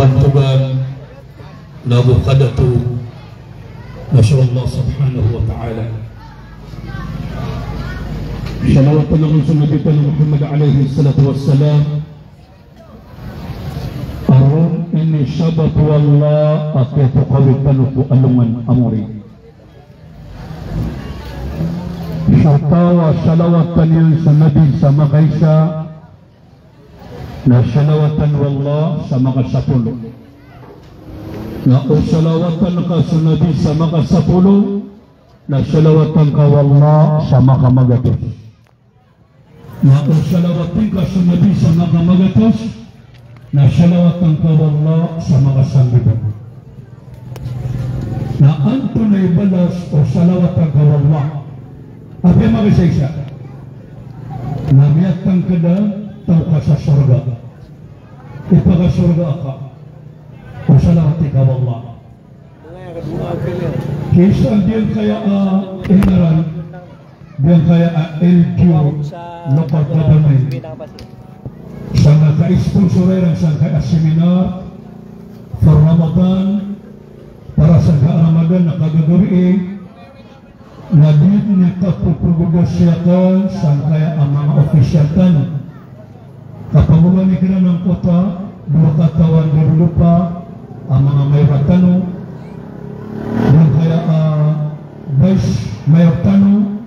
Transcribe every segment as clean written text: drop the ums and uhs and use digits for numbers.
kabantugan lagu qadatu nasyaallah subhanahu wa ta'ala. Salawat Nabi Muhammad alaihi salatu wassalam. Arun ini syabat wallah akhiratu qawitan ku alungan amuri. Syartawa salawatan yang sanadi sama kaisa na salawatan wallah sama ka-10 na salawatan ka sunabi sama ka-10 na salawatan ka wallah sama ka-100 na salawatan ka sunabi sama ka-100 na salawatan ka wallah sama ka-100 na anto na ibalas o salawatan ka wallah apa yang makasisa na miyatang kada tau ka sa surga ipaga surga ka o salawati ka wallah kisa diyan kaya inaran diyan kaya LQ lokal kadamay sa ka-sponsoreran sa kaya-seminar for Ramadan para sa ka-Ramadan na kagagawi na din niya kapupugugasyakan sa kaya ang mga opisyal tanong kapagulan ni kina ng kota dua katawan dulu pa ang mga mayor tanong dan kaya vice mayor tanong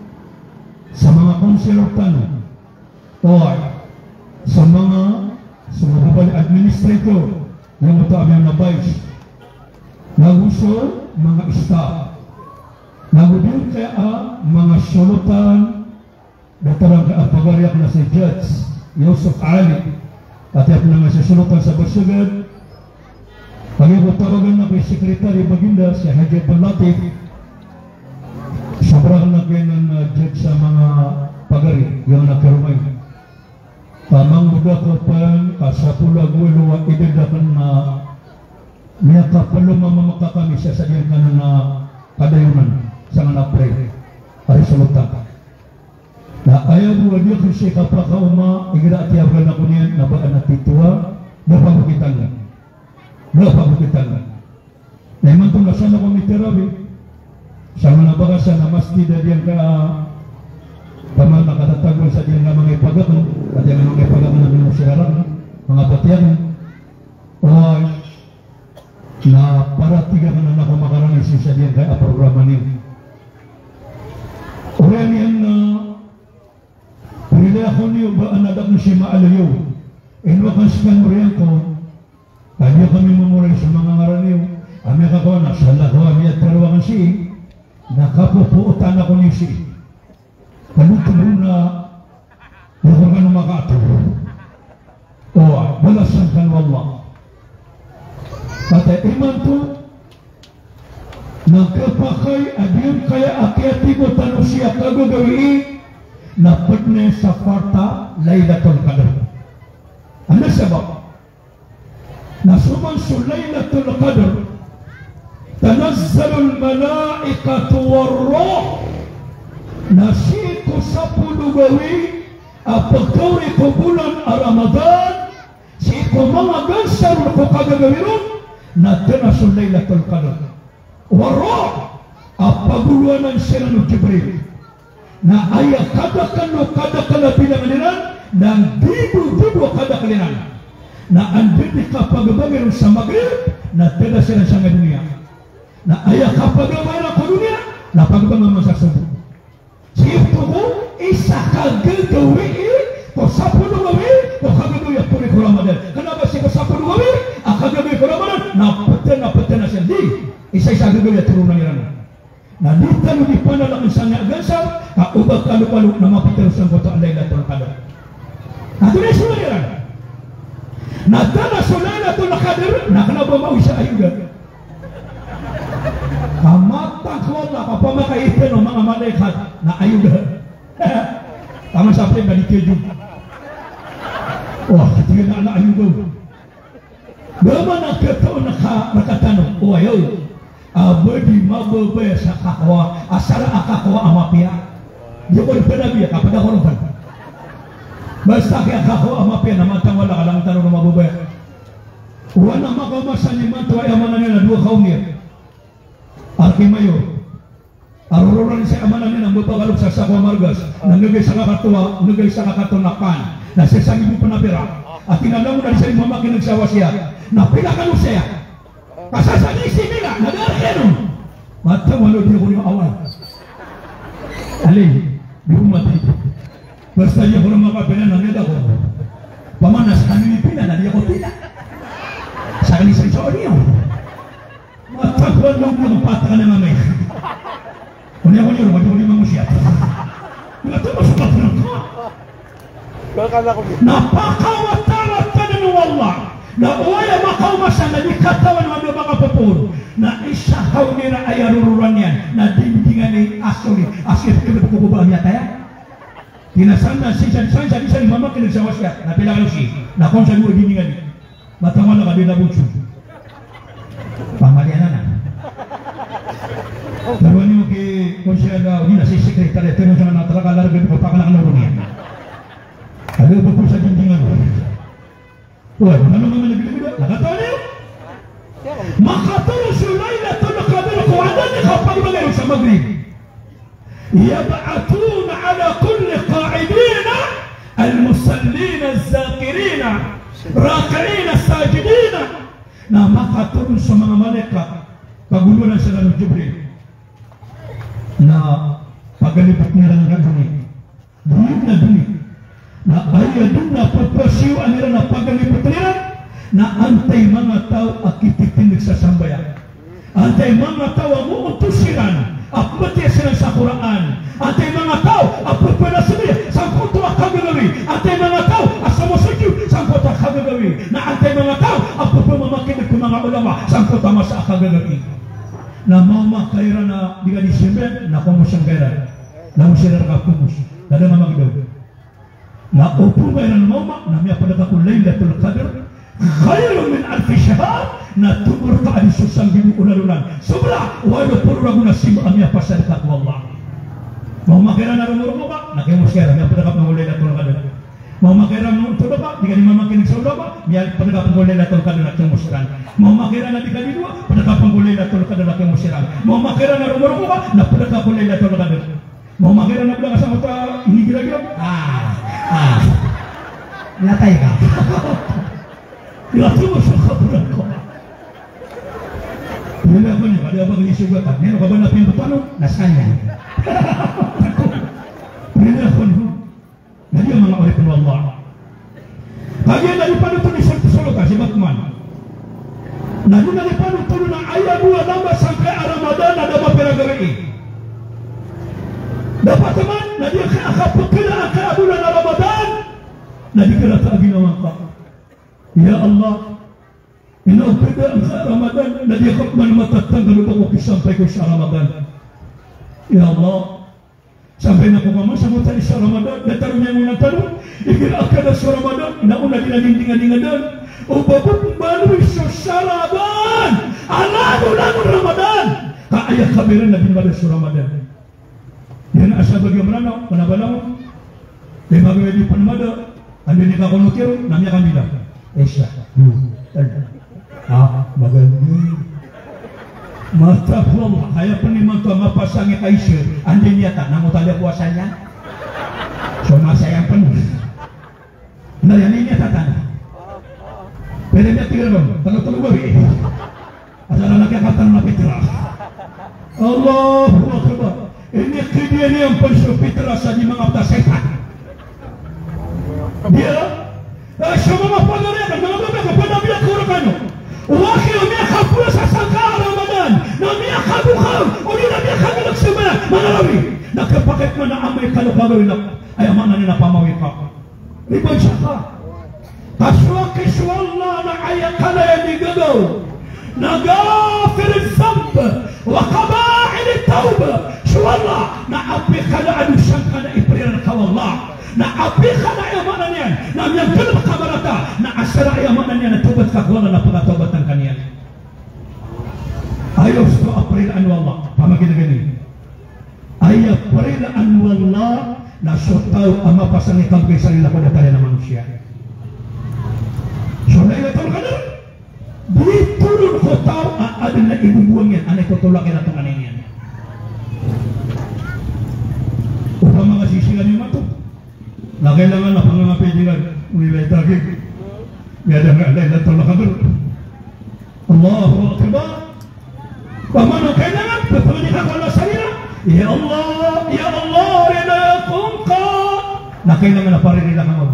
sa mga konselor tanong o sa mga sumababali administrator yung ito aming na vice naguso mga staff nagudin kaya mga sulutan datarang kaapagariak na si Judge Yusuf Ali at yung mga sulutan sa Basugad pag-ibutawagan na kay Sekretary Baginda si Haji Latif sobrang na kayo ng judge sa mga pagari yung nakarumay tamang muda ko pan kasapulag wala idedakan na niya kapalo mamamakakami sa sadyan ka na kadayunan sa mga pre hari sulutan na ayaw mo dia kasi kapakauma igira tiyagan ako niyan na ba anak titua na pabukitan na iman itong nasana komite rabi sa mga bagasan na masjid na diyan ka paman nakatatagon sa diyan na mga ipagakon at yung mga ipagakon na mga siharang mga batiyan o na para tiga ka na nakamakarangan sa diyan kaya programa niya orang yang perilaku niyo ba anadak na siya maalayaw inwakan sikan muriyan ko kanya kami memurai sa mga ngaran niyo kami kakawa na salah ko kami at tarawakan siya nakapupuutan ako niyo siya panutulo na huwag ka na makaato o balasan kan wallah kata iman to nagkapakay adiyon kaya akyati mo tanong siya kagagawi na pwede sa kwarta Laylatul Qadr. Ano sabab? Nasuman sa Laylatul Qadr tanazzalul malaikatu warruh nasiku sa pulugawi apagkawri ko bulan Ramadan siku mga gansar ko kagagawi ron na tanasul Laylatul Qadr warroh apaguluanan sila ng Jibril na ayah kada bilang kaliran dan dibu kada kaliran na andin ka pagbabagiran sa Maghrib na tada sila sa dunia na ayah kapagbabagiran ko dunia na pagbabagiran sa subuh sifto ko isa kagagawi ko sapulugawi ko kagagawi at puri ko Ramadan kenapa sih ko sapulugawi kagagawi ko Ramadan na peten na siya isa-isa gagawin at turunan nila na dito di panalang isang agansar kaubag kalupalo na mapiteros ang koto ang Laylatul Qadr na ito na isunod nila na dana sa Laylatul Qadr na kanabamaw siya ayugan kamatang wala kapamakaitin o mga malaikat na ayugan tama sa atin balikidyo wah katingin na ayugan Gama na kataon nakatanong o ayaw abadi mababaya sa kakwa asara akakwa amapia di ko panabiya kapag ako nung basta kaya kakwa amapia naman tang wala ka lang tanong na mababaya wana makamasanya mantu ay amanan na dua kaumnya Arkimayo Aruran sa amanan nila ang babagalog sa Sakwa Margas nanggagay sa kakatuwa, nanggagay sa kakatunakan na sa isang ibu panapira at tinalaw na sa imama kinagsawa siya na pinakalo siya kasasagisi nila nag-arkenon matawalo din ko yung awal alay di umati basta niya ko ng mga pinanangid ako pamanas kami pinanali ako tila sa kanisang sa niyo matawalo lang mo ng pata ka na mamay kunya ko niyo mati ko ni mamusyat natapasukat na ko napakawat-tawat ka na wallah na wala makaumasan na di katawan ng mga papuro na isahaw nila ay arururan yan na dindingan ni asoli asif kaya pagkukubaan niya tayo tinasan na siya ni mama kinagsawa siya na pinakalo siya na kung saan mo dindingan niya matama na ka din na bunso pamalianan na pero niyo kung siya na hindi na si sekretary pero siya na talaga larga ko pakalakalaron niya ano ba po sa dindingan mo wah, ano naman nagbibigo? Nakatawa niyo? Makatawa siya Laylatul Qadr kung ano niya kapag magayon sa Maghrib. Yab'atuna ala kulli qa'idina al-musallina al-zakirina raki'ina sajidina na makatulong sa mga malaikat pagulunan sila ng Jibril na pagalipot nila ng gagawin buhid na duni na ayaw doon na pagpasiwaan nila na pagalipot nila na antay mga tao akitikinig sa sambayan antay mga tao ang uutusiran at matiya sila sa Quran antay mga tao at pagpanasabi sa kuto ang kagagawi antay mga tao at samusudyo sa kuto ang kagagawi na antay mga tao at pagpamamakinig ng mga ulama sa kuto ang masa kagagawi na mama kaira na di ka disimben na kumus ang kaira na musira ka kumus na nga magdaw na upo kaira na mama na miya padaka ko Laylatul Qadr khairu min alfi shahr na tumur ka adi susang bibu unalunan sobra wala puro ragu na simu amia pasal ka wallah mau makira na rumur mo ba nakimus kaira miya padaka ko Laylatul Qadr mau makira na tudo ba di ka ni mama kinig sa ba miya padaka ko Laylatul Qadr na kimusran mau makira na di ka dua padaka ko Laylatul Qadr na kimusran mau makira na rumur mo ba na padaka ko Laylatul Qadr mau makira na padaka sa mata ini gira-gira natay ka Ilatu mo sa kapulan ko. Nila ko niya, kada ba ng isugatan? Nino ka ba na pinapano? Nasaan yan? Nila ko niya. Nadi ang mga oripin wallah. Kaya nalipano ito ni Sulutan, si Batman. Nadi nalipano ito na ayaw mo nama sampai Ramadan na dapat pinagawin. Dapat teman, nadi akapukila ang bulan Ramadan. Nadi kala taagi naman ka. Ya Allah, inaupida ang Ramadan na di ako man matatanggal ako sampai ko sa Ramadan. Ya Allah, sampai na ko mamasamutan sa Ramadan, natarong niya muna tanong, ikilaka na sa Ramadan, nauna dinadindingan-dingan, o babot maluwi sa Ramadan, alago-lago Ramadan, kaayak kami rin na dinbala sa Ramadan. Yan asa bagyong ranaw, panabalaw, di magawin di panmada, andun ikakunukiro, namya kami lang. Esya, maganda. Mata Allah, kaya peniman tu mapasangnya kaisir, andi niata, namun tak ada puasanya. Cuma sayang penuh. Nah yang ini niata tanah. Bedanya tiga dong, tengok-tengok beri. Ada anak yang kata nama fitrah. Allahu Akbar. Ini kejadian yang penuh fitrah saja mengapa setan. Dia semua pengalaman, mga panabiyak kurang wakil niya kapula sa sangka Ramadan na niya kabukaw o niya kabu nagsumala mga lawi nakapakit mo na amay kalupagawin na ay amang na pamawi ka ribad siya ka kaswakis wallah na ayakala yan igagaw nagafir al-zamb wa kaba'il al-tawba wallah na api kalaan siyang ka na ipriran ka wallah na api ka na yamanan yan na miyang tulog kabarata na asara yamanan yan na tubat ka wala na pagkatobatan kaniya ayaw sa April anwallah pamagin ayaw April anwallah na sutaw ang mapasangit ang kay sarila ko na tayo na manusia so Laylatul Qadr diturun khotau ada na ibu buangnya aneh kotolak yang datang anehnya upama nga sisilan yung mato na kailangan na pangangapilingan ulilay tagig yada nga alay na tolak agad Allahu Akbar pamano kailangan pagpagalikan ko na salira ya Allah rinakum ka na kailangan na parinilang ako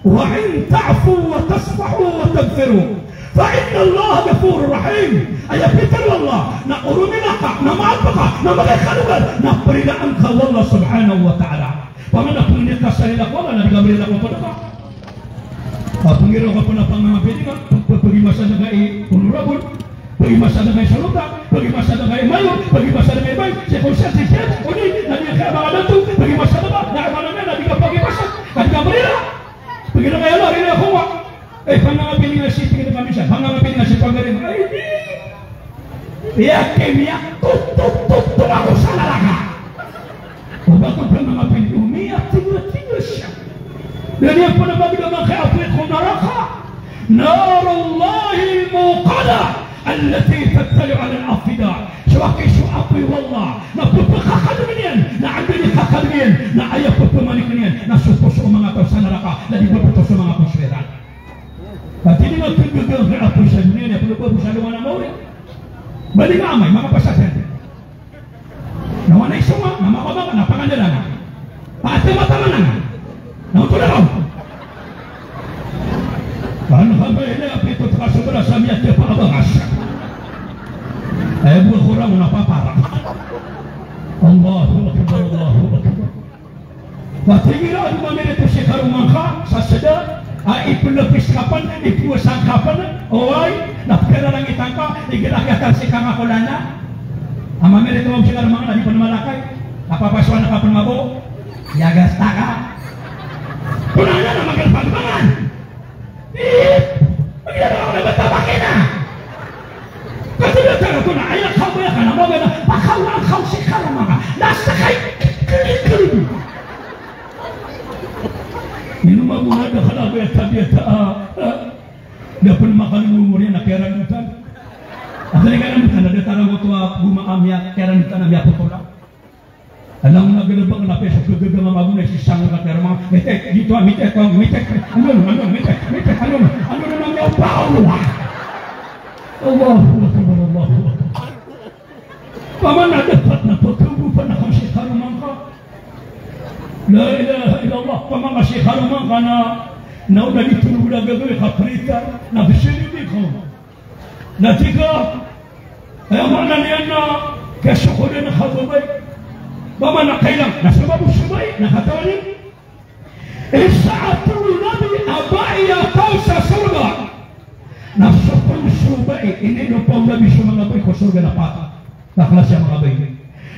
wa in ta'fu wa tasfahu wa tagfiru فإن الله غفور رحيم أي بيتر الله نقرن لك نمعبك نمغيخلوك نقرن أنك والله سبحانه وتعالى فمن أقول لك سري لك والله نبي قبل لك وطلقا فأقول لك أنا بيتك pergi masa dengan punurabun pergi masa dengan saluta pergi masa dengan mayu pergi masa dengan baik sekonsep ini nabi yang abang ada tu pergi masa dengan nak mana nabi pergi masa kan kabarila pergi dengan Allah ini aku pangangapiling nga si tingin kami siya pangangapiling nga si pagaling iyak tutup ako sa lalaka o bakit pangangapiling umiyak tingin siya dan yan po na babigamang kaya apulit kong naraka narullahi muqada التي تطلع على الأفئدة شواكي شو أقوي والله نبقى خدمين نعندني خدمين نعيا بمانكنين نسوق سو منغا سنرقا لدي بطو سو منغا شويران Pati ni magpagagawin ka po sa dunia niya, pero po sa luwa na mawin. Bali nga amay, mga pasasan. Nawanay sunga, namakabang, napakandala nga. Paate mataman nga. Nautula raw. Paano ka ba yun? Apito at kasubra sa miyat niya paabangas. Ay, buwan ko raw napapara. Allahu Akbar, Allahu Akbar. Pati nga, dumamirito si Karumangka sa sada. Ipulapis kapan, ipuwasan kapan, oy, napkera lang itangka, iginakatan si kangakulana. Ang mamirito mo siya mga nadi pa na malakay, napapaswan na kapan mabo, yagas taka. Kunana na magalpagmangan. Magigaraw na batabakin na. Kasi na tara ko na, ayak hawaya ka na, mawaya na, pakaw si karamanga, nasa kay kilikili. Minum mo na kalabi at tabiat dapat makan umur yan na keranutan. At keranutan na datang mo tuwa bumaamya keranutan na miya putola. Alam mo na galabang na peso kagaga mga magunay si sango na kera mga mitek dito mitek ano na nang yaw paula. Allahu Akbar Allahu Akbar. Paman na dapat na pagkabupan na kang si Karumangka. La ilaha illallah pamanga si Karumangka na udah ditunggu udah gagawin kaprita na bisilindi ko na tiga ay mana niyan na kasukunin na kababay bama na kailang nasa babusubay na katawanin isaatul nabi abaya kau sa surga nasa pansubay ini no pang nabi sumangabay ko surga na pata naklas siya mga bay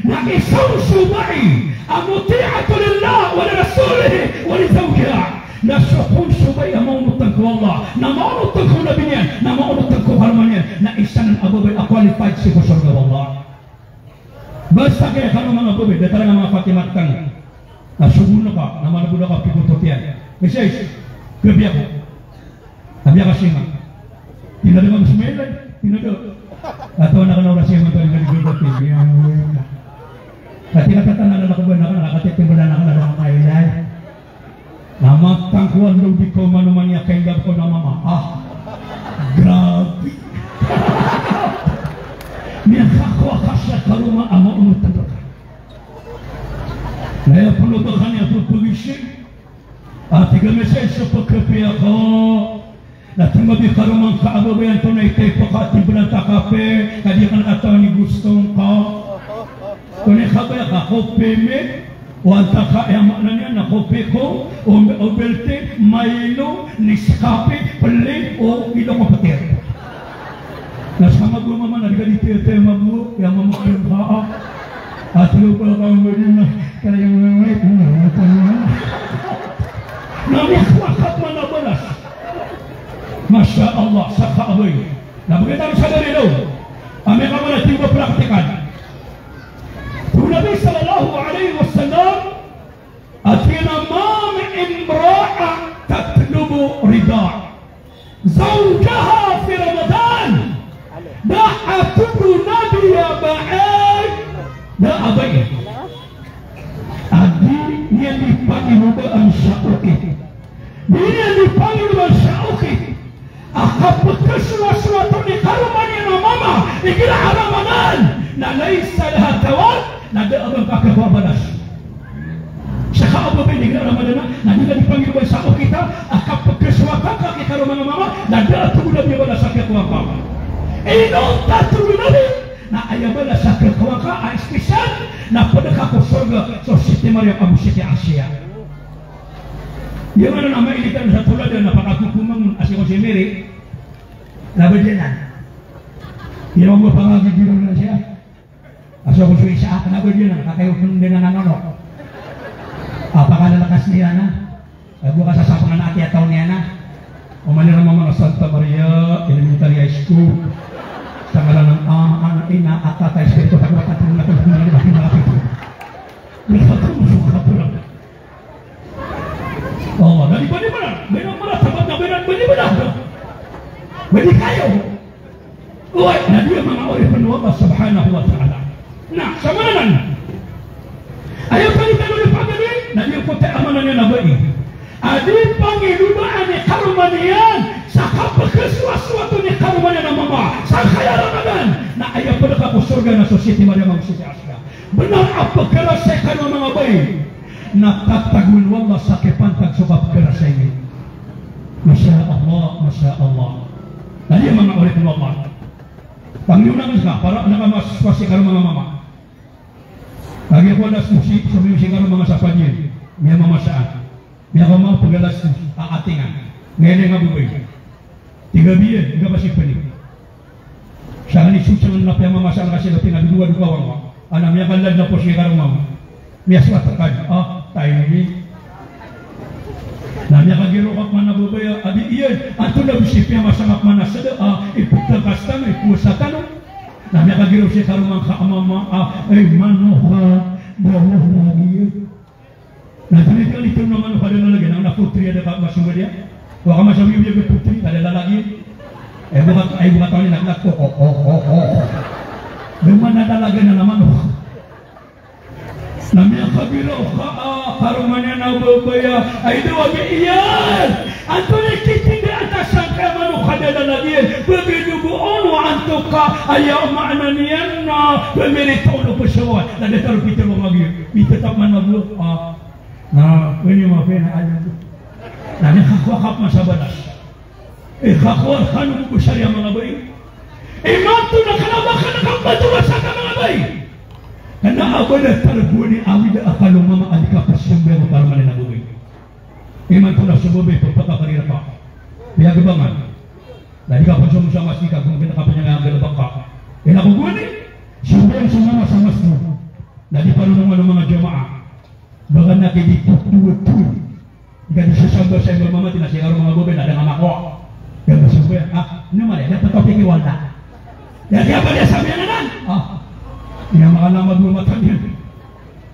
na isang subay amuti'atu lillah wa li rasulihi wa li zawjiha nasukun subay amaunutang ko Allah na maunutang ko nabi niyan na maunutang ko harmonian na isa ng ababay a qualified si ko surga Allah basta kaya kano mga ababay datara nga mga patimatang nasugun na ka na manabuda ka pikutot yan kasi gabi ako gabi ako siya tinadamang sumaylay tinadamang atau nak siya mga tayo nga Pati nakatanan na kaban na nakatitim ba na mga kailay. Nama tangkuan daw di ko manuman niya kailab ko na mama. Grabe. Niya kakwa kasya karuma ama unutan ka. Naya penubakan niya pagpagising. Tiga mesej sa pagkapi ako. Natungabi karumang kaababayan to na itay pakati ba ng takape. Kadi ka nakatawa ni gustong ka. Kone kabaya ka kope me wanta ka ya makna niya na kope ko o belte Milo Nescafe pele o ilo ko pater nasama guma man nagadi tete mabu ya mamu ka at lo ko ka mo na kaya yung may nami wakat man na balas Masya Allah sa kaabay na bagay sa dari daw ame ka man tiba praktikan النبي صلى الله عليه وسلم أتينا ما من امرأة تطلب رضاع زوجها في رمضان abay. Adi niya dipanginugaan sa ukit. Niya dipanginugaan sa ukit. Akapagkasuwa-suwa ito ni karuman niya ng mama. Ikilaharamangan na laysa lahat tawad na daabang kakagwabalas. Sa kaababay ni ikilaharamangan na niya dipanginugaan sa ukit. Akapagkasuwa ka kikaruman ng mama na daatulad niya wala sa kakawang. Inong tatulad na ayabala sa kakawaka ay espesyal na padaka ko surga so Siti Maryam Abu Siti Asya. Yung ano naman ilitan sa tulad na napakakukumang asiko si Mary nabadyanan. Yung mga pangagigiro na siya asiko si Isa nabadyanan kakayupin din na nanonok. Apakalalakas niya na lagu kasasapangan na ati ataw niya na umalira mga Santa Maria Elementary High School sa ngalan ng anak ina at tatay espiritu pagwakan ng natin ng malapit. Nakatumusuka po lang. Oh, dari ba na? Mayroon mo na sabat na mayroon ba na? Pwede kayo. Uy, nadi ang mga ori ng Allah subhanahu wa ta'ala. Na, sa mananan. Ayaw palitan ulit pagdali. Nadi ang puti amanan niya na ba Adi pangilunaan ni karumanian sa kapagkaswa-swa ni karumanian ng mama sa kayaranan na ayaw pa nakakusurga na sa Siti Maryam Abu Siti Asya. Benar apa kerasay ka ng mga bayi nakatagul wallah sa kipantag sa kapagkarasay ini. Masya Allah, Masya Allah. Tadi ang mga ulit ng Allah pangyunang ka para nakamaswa si karumang mga mama lagi ako alas musik sa musik karumang mga sapanyin may mama saan Biar kamu pagalas atingan, ngene nga buboy. Tiga biye, tiga pasik pening. Sangan isusungan na piyang mamasal kasi natin na dua wang mo. Anak niya kalad na po siya karong mama. Miya swatakan, tayo nini. Na niya kagiro kak man na buboy, adi iyan, ato na bisip niya masamak man na sada, iputang kastan, ipusatan. Na niya kagiro siya karong mga kaamama, ay manoha, bawah lagi. Nah, jadi kalau itu nama pada lagi, nama putri ada kat masuk dia. Wah, kamu masuk dia putri, ada lagi. Bukan tahun nak kok. Memang ada lagi nama lu. Namanya kabiro, karumannya nabu baya. Itu wajib iya. Antara kita di atas sangka manu ada lagi. Begitu buon wa antuka ayam makna nianna. Beri tahu pesawat. Dan dia taruh kita lagi. Kita tak mana bu. Nah, ini maafin aja tuh. Nah, ini kakak masa batas. Kakak kan besar yang mengabai. Imam tu nak kenapa batu masakan mengabai? Karena apa dah terbuni awida akal mama adika persembah para mana nabai. Imam tu nak sebab berpakar kari apa? Dia kebangan. Dari kapal sama sih kagum kita kapalnya ngambil bakar. Ini aku guni. Sembah semua sama semua. Dari paruh mga jemaah. Bahkan nak ditutup, jika disesambal saya bermama tidak siar mga boben ada nama kok, yang bersumber ini mana ada topik iwalda, ya siapa dia sambianan? Dia makan nama dua matanya,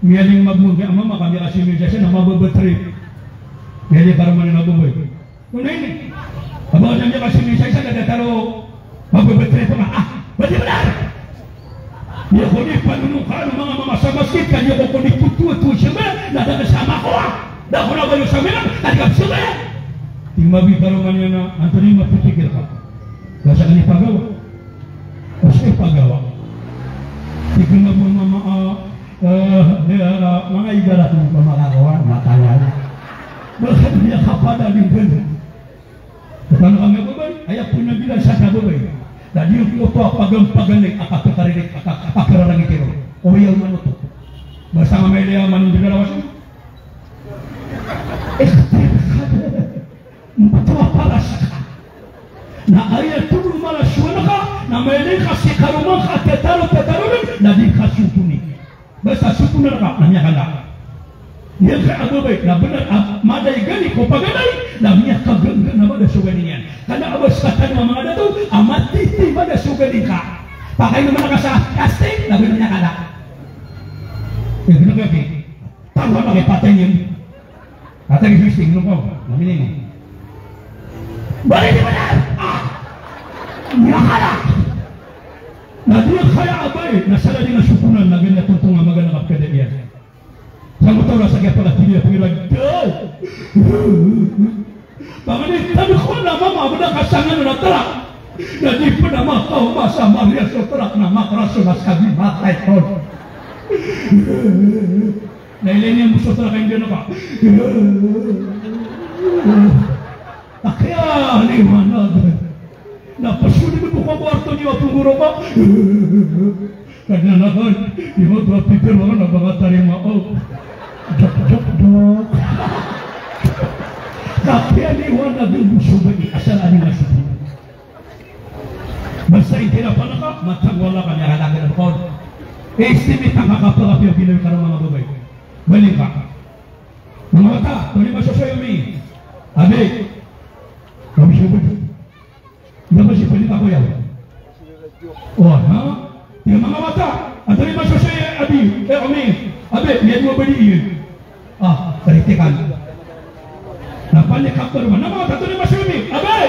mialing magbun kaya mama kami kasih misasi nama bebetrip, jadi kalau mana nama boben, mana ini? Abang dia kasih misasi ada taruh bebetrip berarti benar. Dia kodi panunukan mga masa masjid kan dia kodi tutu sebe na ada sama ko dah kono bayu samena ada sebe timba bi karumannya na antoni mapikir ka gasa ni pagawa oske pagawa tikunga mama mga ibarat mo pamagawa mataya bahkan dia kapada di bener kalau kami beban ayah punya bilang saya beban dan dia foto pagang-pagang akak-akaririk akak-akararang itiro o yung manuto bersama media manunjukkan awasan betul para saka na ayat turun malah suanaka na media kasih karumang katetaro-tetarun na di kasutuni basta sutuna ka nanya kala dia ke abu baik na benar madai gani ko paganay na niya kaganggan na pada suganian karena abas kata mga ada tu amat titi pada sugani ka pakai naman ka sa casting na benar niya kala yung ginagabi tama pakai patay niya patay ni Fisting lupa naminin mo balik di benar niya kala na dia kaya abay na sala din na sukunan na ganyan tuntungan maganda saura sa pala tiya piran daw. Bangani tabi ko na mama bada kasangan na tara. Na di pa na makaw masa Maria sa tara na makraso na sabi matay ko. Nailin niya muso tara kayo na ka. Kaya liwanag. Napasulit mo ko kwarto niyo at guro pa. Kanya naman, di mo ito Peter mo na mga tarima o. Dok. Kaya liwanag yung muso ba asal ani nasubi. Basta intirapan ka, matang wala ka niya halagin ang kon. Estimate ang kakapalap yung ginawa ka ng mga babay. Balik ka. Mga mata, tuloy masasayo mi. Abi, kami siya ba? Hindi ba siya palit ako yan? O, ha? Yung mga mata, ang tuloy masasayo, Abi, kami. Abi, yan mo ba diin? Karitikan. Napalik ka ito naman. Mga mata, tuloy masasayo mi. Abi!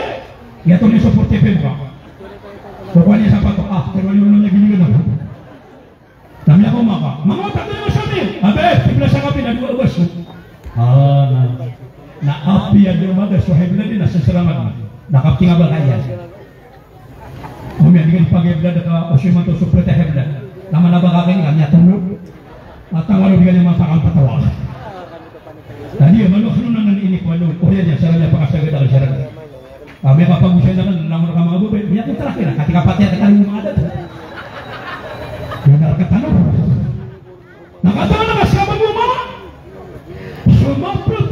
Yan tuloy supportive ka. Kukuha niya sa pato. Pero yung nang nagiligan ako. Dami ako maka. Mga mata, tuloy masasayo mi. Abi, tipla sa kapi na dua awas. Na api yang dermaga suhaib lagi nasa selamat nakap tinga bagayan dengan pagi belada ka osimanto suplete hebda nama na bagayan kami atong atang walu dengan mata ang patawa tadi manu khnunan ini walu korea nya saranya pakasagad al syarat kami kapagusay na kan namun ka mga bubay niya terakhir ketika patya kali mga adat benar katano nakatawa na kasama mo ma sumapul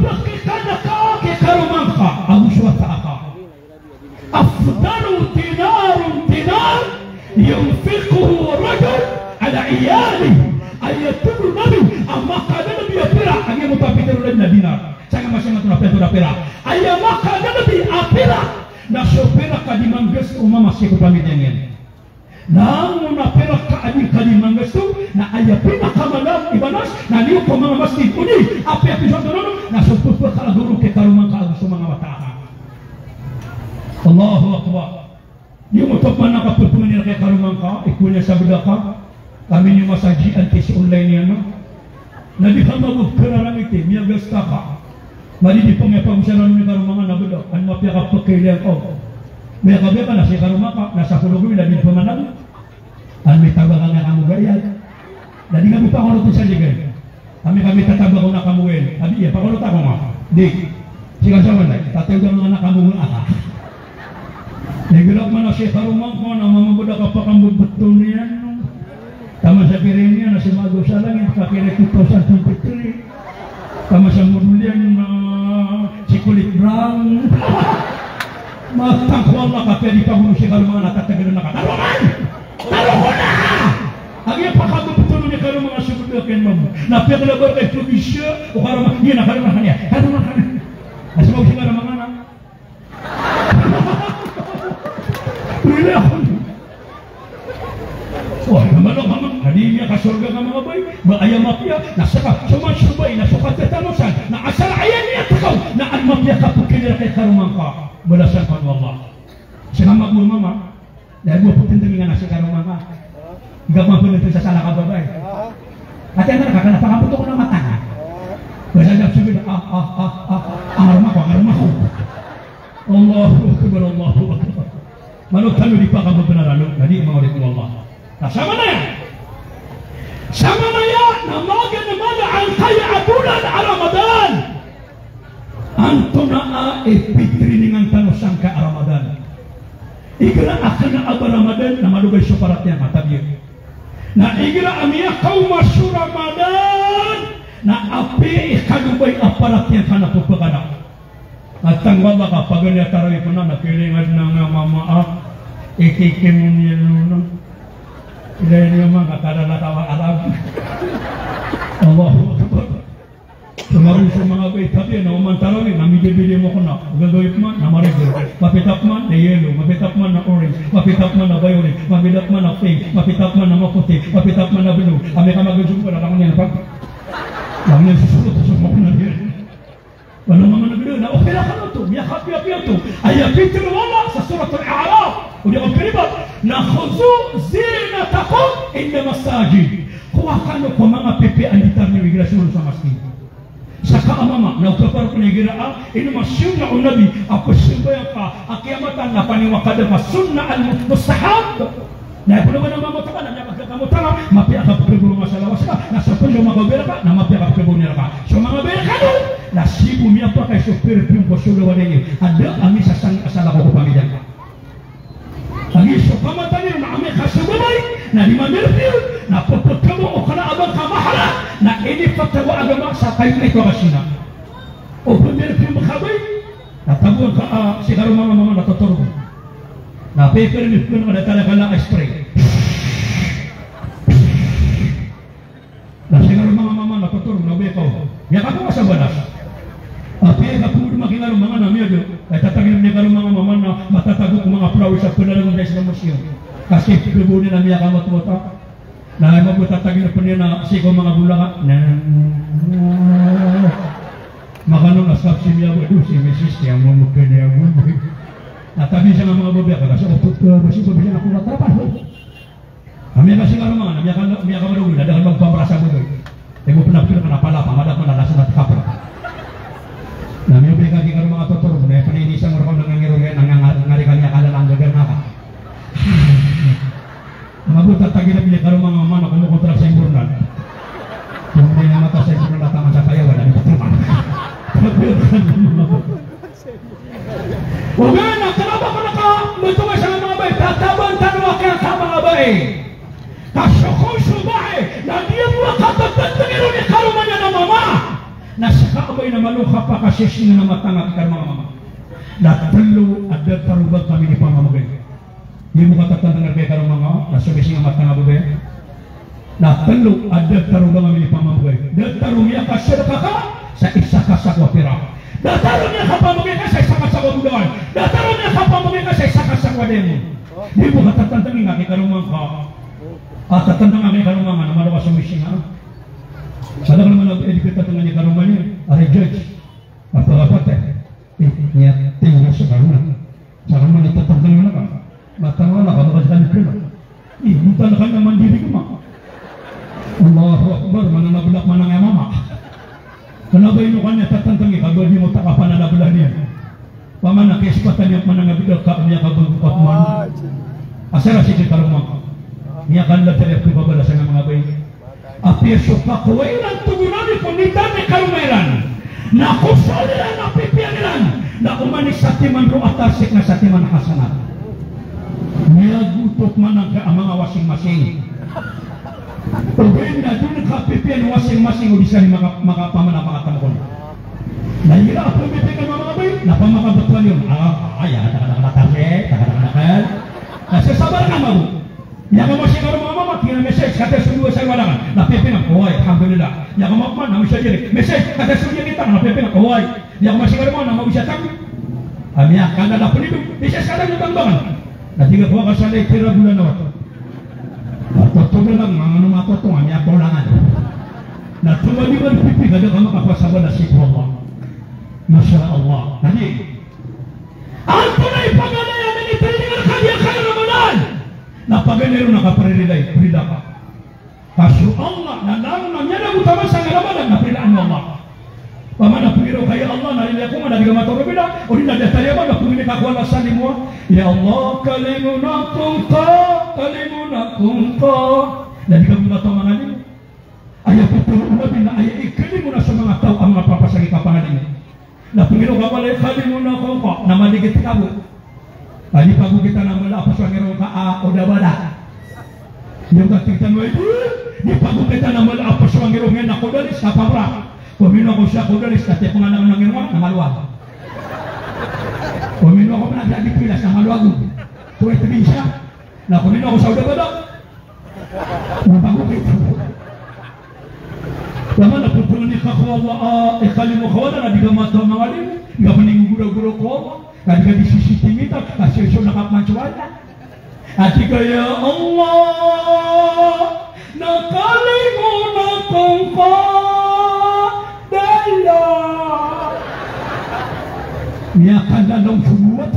كرمانك أبو شواتاك أفضل دينار ينفقه رجل على عياله أن يتم النبي أما كان النبي يبرع أن يمتابدر لنا دينار سأنا ما سنة تنapera أي ما كان النبي أبرع نسوبرا كديمانجس أمام مسيح كبامدين namun napera kaadi kadimangas tu na ayapina kamalam ibanas na niyo ko mga masjid uni api sondono na suput kala guru ke karumang ka gusto mga wataha Allahu akbar niyo mo top man nakapulpungan nila kay karumang ka ikunya sa budaka kami ni masajian kisi online niya no na di ka magukara lang iti miya gasta ka mali di pangyapagusan ni karumang na budak an mapya ka pagkailan ko may kabe ka na si karumang ka nasa kulugoy na di pamanang ang may tabakan na kamu gayat dadi kami pakulot sa ligay kami tatabak na kamuin abi iya pakulot ako nga di siya sa man tatay ko nga nakamuin aka nagulak man na si karumang ko na mamabuda ka pa kambog betul niya tama sa pirin niya na si Mago sa langit kakira 2023 tama sa mudulian na si kulit brown matangkwala ka pwede pa kung si karumang natatagano na katarungan taruhan na! Ang iya pakabutulong niya karumang mga subudakin mo na paglabar kay probinsya o karumang niya na karumang niya karumang ka na nasa mo siya karumang na pwede ako wah naman ang hamang hali niya kasurga ka mga bay maayang mapya nasa ka sumansubay nasukat na tanusan na asal ayan niya takaw na ang mapya ka pagkinira kay karumang ka balasan ka ng Allah siya nga magmama dahil mo putin nga nasa karumang ka gawang pinuntin sa sala ka babay at yan na nakakanapangaputo ko ng mata nga basta niya sabihin ang arma ko Allahu Akbar manong talo di pa ka mabanaralo nadi mga ulit mo Allah sama na yan namaga ang kaya bulan Ramadan anto na epitrinningan tanusan ka Ramadan igra akan na aba Ramadan na malugay sa parat niya matabir na igra amiya kaum masyu Ramadan na api ikadubay aparat niya ka na pagpagana at ang baba ka paganya tarawih ko na nakilingan na nga mamaak ikikimun niya nuna ilayin niya mga katalatawa Arab Allahu Akbar Sumarin sa mga bay tabi na umantarawin namigibili mo ko na gagawin man na marigo mapitap man na yellow mapitap man na orange mapitap man na violet mapitap man na pink mapitap man na maputi mapitap man na blue kami ka mag-zoom ko na lang yan pag lang yan susunod sa mo na yan wala mga nagdo na okay na ka na to miyakap to ay apitro wala sa surat al-A'raf o di magkalibat na khuzu zinatakum inda masajid kuha ka no ko mga pipi ang ditar ni migrasyon sa masjid Saka amama na ukapar penigira ini masyunna nabi apa simbaya ka akiamatan na paniwakada masunna al mustahab na puno na mama to na kamu tala mapi aka pagbulo masalah wasa na sa puno magabera ka na mapi aka pagbulo ka so mga bera ka do na sibu mi apa kay super pim ko sulo wadeni ada ami sasang asala ko pamilya ka agi so pamatani na ami khasubay na di mandirpil na popotamo o kana abang kamahala na ini fatwa agama sa kayo ito kasina o mandirpil makabay na tabuan ka sigaro mama natuturo na paper ni kun ada tala kala spray na sigaro mama natuturo na beko ya ka sa balas Ape kapag makilala mga namiyo ay tatagin ni karo mga mama na matatago ko mga flowers sa panalang ng sa museo kasi pibunin na niya kamot mo ta na magtatagin na niya na siko mga bulaka na makano na sa siya do si Mrs. yang mo kanya mo natabi siya mga babae kasi upot ko basi ko bisan ako natrapan kami kasi karo mga namiya ka madugol ada kan magpamrasa mo doy mo pinapil ka na pala pamadak mo na nasa natkapra Nami ubay kaki karo mga totoro na paninisan mo ron nangangirugay nangangari kanya kalalang gagal naka. Mabut tatagi na pili karo mga mama kuno kontra sa imburnan. Kung may namata sa imburnan datang sa kaya wala ni patruman. Ugana kenapa ko naka mutuwa sa mga bay tataban tanwa ka sa mga bay. Kasukon subay na diya mo katatagiro ni karo man na mama. Nasakabay na maluha pa kasi sino na matangak ka mga mama na talo at tarubag kami ni pamamagay hindi mo katatandang nagkaya ka mga nasubisi nga matangak ba na talo at tarubag kami ni pamamagay na tarumya ka siya ka sa isa ka sa kwapira na tarumya ka pamagay ka sa isa ka sa kwabudawan na tarumya ka pamagay ka sa isa ka sa kwademo hindi mo katatandang nga kaya ka at tatandang nga kaya ka na malawa sumisi nga Sadar naman nag-edukate tengah niya karumanya, are judge, apa-apa niya tinggal sa karuna. Sa karuna nagtatanggal na ka, matanggal na ka, makasakali ka na. Buta na ka na mandiri ka ma. Allahu Akbar, mananabulak manang ya mama. Kenapa ino kanya tatantangi, kagod mo takapan na nabulan niya. Pamana kespatan niya manangabidak ka, niya kabagbukat man. Asara si karumang, niya kanla teriyap kibabalasan ng mga bayi. Api suka kawairan tugunan ni punitan ni karumeran na kusaliran na pipianiran na umanis sa timan ro atasik na sa timan hasanat nilagutok man ang mga wasing-masing pagkain na doon nakapipian wasing-masing o bisa ni makapamana mga tamukon nahira ako pipikan mga bay napamakabatuan yun ayan nakanatasik nakanakal nasasabar nga mabu yang masih kalau mama kira message kata semua saya walangan na pepe na kawai alhamdulillah yang mama na bisa jadi message kata semua kita na pepe na kawai yang masih kalau mama mau bisa tahu kami akan ada pun itu bisa sekarang juga banget na tiga kuah kasale kira bulan awal atau tu lang mangano mato tu kami ako langan na tuwa di man pipi kada kama kapasaba na si Allah masya Allah jadi antunay pagalayan ni tinigal kanya kaya Ramadan na paganero nakaparilay prida ka kaso Allah na lang na utama sa ngalaman na prilaan mo Allah pamana pagiro kaya Allah nalilya ko na digamatoro bila o na detalya ba na pumili ka wala sa limo ya Allah kalimunakum ka na digamatoro mga nalilya ayaw putulong nabi na ayaw ikalimu na sa mga tao ang mga papasagi ka pangaling na pagiro ka wala kalimunakum ka na maligit ka mo tadi pagi kita nama apa suara ka udah bada. Yung kita mo di pagi kita nama apa suara ngena ko dalis apa bra. Pamino ko siya ko dalis kate pangalan ng ngena na maluwag. Pamino ko na di pilas na maluwag. Tuwa tabi siya. Na pamino ko sa udah bada. Pagi kita. Laman na pupunan ni kakwa ikalimu khawada na digamata mangalim. Nga paninguguro-guro ko. Kadang di sisi kita kasih sunakap mancuana. Hati kaya Allah nakalimu nakongko daya. Niya kandanong sumuot.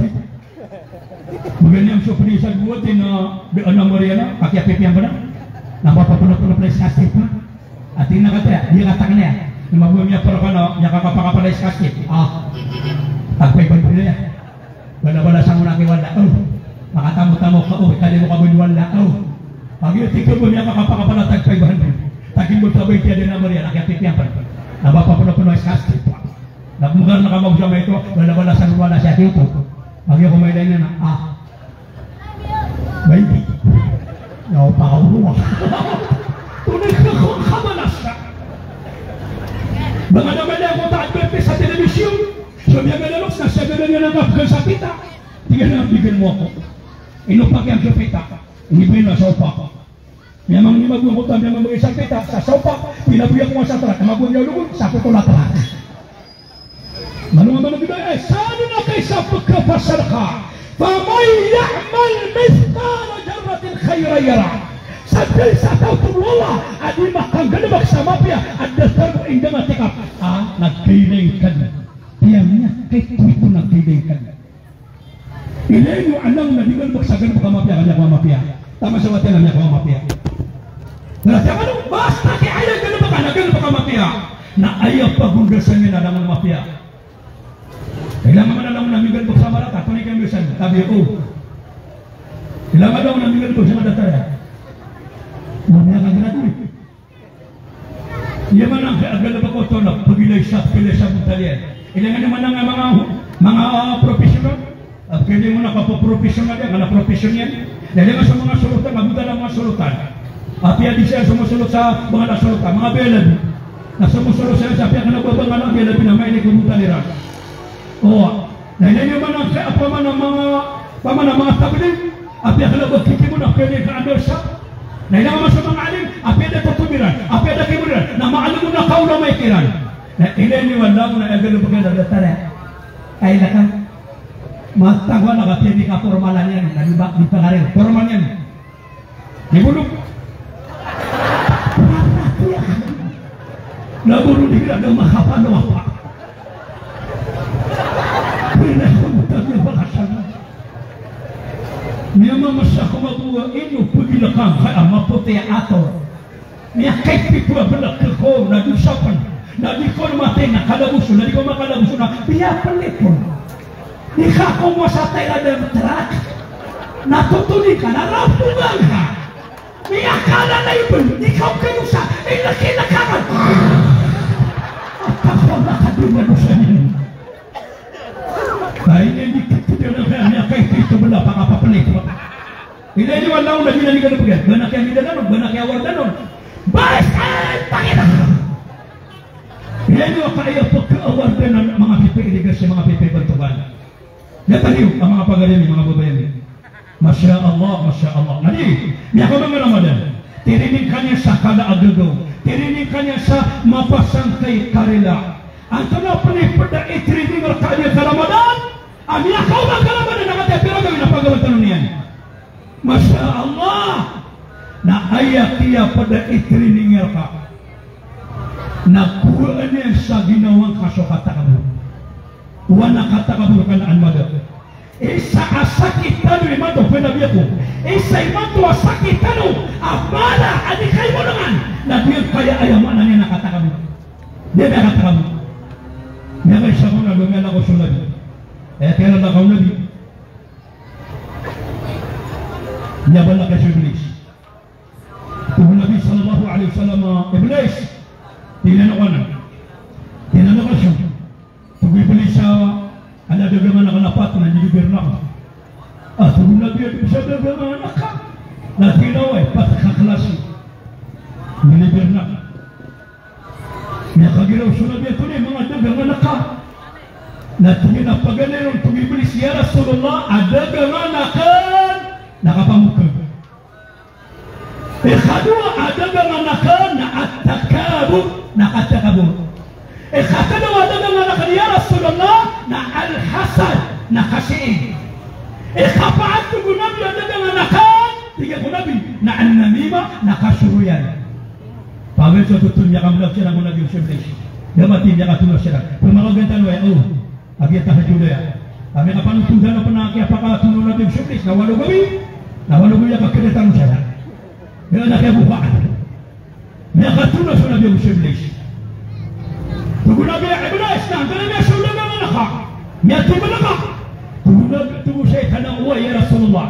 Magaling seperti saya buat na beana Mariana pakai api yang benar. Nampak apa pun play sakit pa. Hati nak kata dia katakan ya. Mabumya para kana nya kakapakapala iskasip. Tagpay bandila ya. Wala-wala sang unaki wala. Makatamu-tamu ka kali mo kabun wala. Pagi tiga bumya kakapakapala tagpay bandila. Tagin mo sabay tiya din na Maria nakatipian pa. Nabapapuno-puno iskasip. Nagmugar na kamag sa ito, wala-wala sang wala siya dito. Pagi ako may dahin na baby. Napakauluwa. Tunay ka kung kamalas ka. Mga naman ako ta-adverte sa telebisyon. So mga galaloks na siya gano'n yan ang kapag sa pita. Tingnan na bigyan mo ako. Inupak yan sa pita. Inibin na sa upak. Miyamang ni magbubutan, miyamang mag-isang pita. Sa upak, pinabuyak mo sa trak. Mabuhay niya lugod, sa putula-trak. Manungan man ang bigay, saan na kayo sa pagkapasal ka? فَمَنْ يَعْمَلْ مِثْقَالَ ذَرَّةٍ خَيْرًا يَرَهُ. Sampai satu Allah adi makan gelebak sama dia ada terbu indama tikap nagkilingkan tiangnya itu nagkilingkan ilayu anang na digal baksagan baka mapia kanya kwa mapia tama sa wati namanya kwa mapia berarti apa dong basta ki ayah gelebak anagan baka mapia na ayah pagundasan niya na naman mapia kailangan man alam namin gelebak sama rata kunin kayo bisan tabi kailangan daw namin gelebak sama datara namanya kan gratuit. Ia mana agak lebih kotor nak pergi lesap talian. Ini kan mana mga profesional. Kaya mana kapag profesional dia, kana profesional. Jadi kan semua sulutan, kamu dalam mga sulutan. Api adi saya semua sulut sa mga sulutan, mga belan. Na semua sulut saya sa pihak na babang anak belan pinamay ni kumutaliran. Oh, nah ini mana apa mana mga tabling. Api ang labag kiki mo na kaya ka andersa. Nah ini masuk mengalim, apa ada ketubiran, apa ada kemudian, nama alim na kau nama ikiran. Nah ini wala na agak lebih dari tara. Ay nakam, matangwa na kapya di kapormalan yan, nalibak di pangarin, formal yan. Nibulog. Nabulog di kira ng mahapano apa. Pinahumutan yung bakasan. Niya mamasa kumabuha inyo pagilakang kaya maputi ato. Niya kahit pipura balak ko na dusapan na di ko namatay na kalabuso na di ko makalabuso na piyapalipon. Di ka kumasatay na ng trak. Natutuli ka, narapungan ka. Niya kala na ibon, ikaw kayo sa inakinakaman. At ako nakadumano sa inyo. Dahil hindi kita na kaya niya kahit ito bala pakapapalit. Hindi wala na ginani ka na pagkat. Banak yang gidanon, banak yang wardanon. Barisan! Panginoon! Hindi kaya pagka-awardanon mga pipi-iligas mga pipi-bantuban. Nataliw ang mga pagaling, mga babayan. Masya Allah, Masya Allah. Nadi, niya ko mga Ramadan. Tirinig kanya sa kalaagago. Tirinig kanya sa mapasang kay karila. Ang tanong panipada itirinig ang kanya sa Ramadan. Ang niyakaw ng Ramadan na kanya pero gawin ang paggawa tanong niyan. Masya Allah. Na ayak niya pada itirinig ka. Nakuha niya sa ginawang kasukata ka mo. Wana kata ka mo kanaan magat. Isa asakitan ni mato penabiya ko. Isa imato asakitan o abala adi kayo mo naman. Na diyan kaya ayaman na niya nakata ka mo. Diyan nakata ka mo. May isa ko na lumiyan ako sa nabi. Kaya na ako nabi. Nyaban na kasi Iblis. Kung Nabi sallallahu alaihi wasallam Iblis. Tinanawanan. Tinanawan siya. Kung Iblis siya ada dagangan nakalapat na nilibir na ka. At kung Nabi siya dagangan naka. Natinaway patakaklasi. Nilibir na ka. May kagiraw sa Nabi ito na mga dagangan naka. Na tinapagalan kung Iblis ya Rasulullah ada dagangan nakan nakapamukag. Ikadua ada dagangan nakan na at-takabur nakatakabur. Ikatalawa ada dagangan nakan ya Rasulullah na al-hasad nakasiin. Ikapaat ko Nabi ada dagangan nakan tiga ko Nabi na an-namima nakasuruyan. Pagod sa tutunya kamulak siya ng Nabi Yusuf. Damatin niya katulog siya. Pumakagantan wa agya tahajud ya. Kami kapan tunda na panaki apakah tulong Nabi Yusuf na walo gabi. Na walo gabi ka kedetan siya. Dia nak buka. Dia katulog sa Nabi Yusuf. antara dia sudah menakak. Nyati menakak. Tunggu saya tanya ya Rasulullah.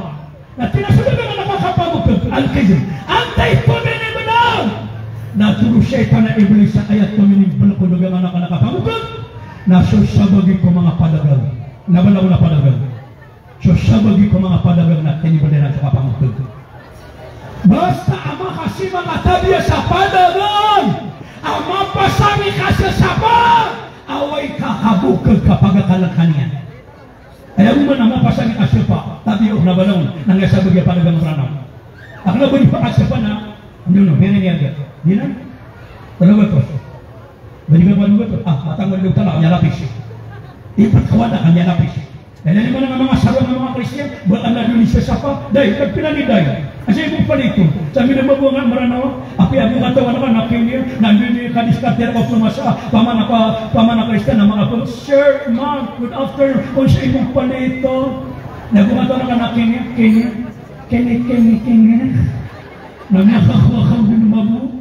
Nah tidak sudah menakak apa bukan al-kizm. Antai pun ini benar. Nah tunggu saya tanya iblis ayat pemining berlaku dengan anak-anak apa bukan. Nah susah bagi kau mga padagang. Nah benar-benar padagang. Susah bagi kau mga padagang na ini bendera sa apa bukan. Basta ama kasi mga tabi sa padagang. Ama pasami kasi sapa away kakabukag kapag kalakanian. Ayaw mo na mapasami kasi pa tabi o nabalong nang nasa bagay padagang ranam. Ako na ba yung kasi pa na ano meron niya agad. Di na? Talaga to. Balik ka ba to? Matang mo talaga kanya lapis. Ipatkawan na kanya lapis. Dahil naman ang mga sarong ng mga Kristiyan, buat ang lalunin sa sapa, dahil nagpinaniday. Kasi yung palito, sabi na mabuha nga maranaw, api ang katawan naman, nakinir, nandun kadiskarter ko pumasa, pamana Kristiyan na mga pag, Sir, Ma'am, good afternoon, kung sa imong palito, nagumataw na ka nakinir, kinir, nagnakakawakaw din mabu.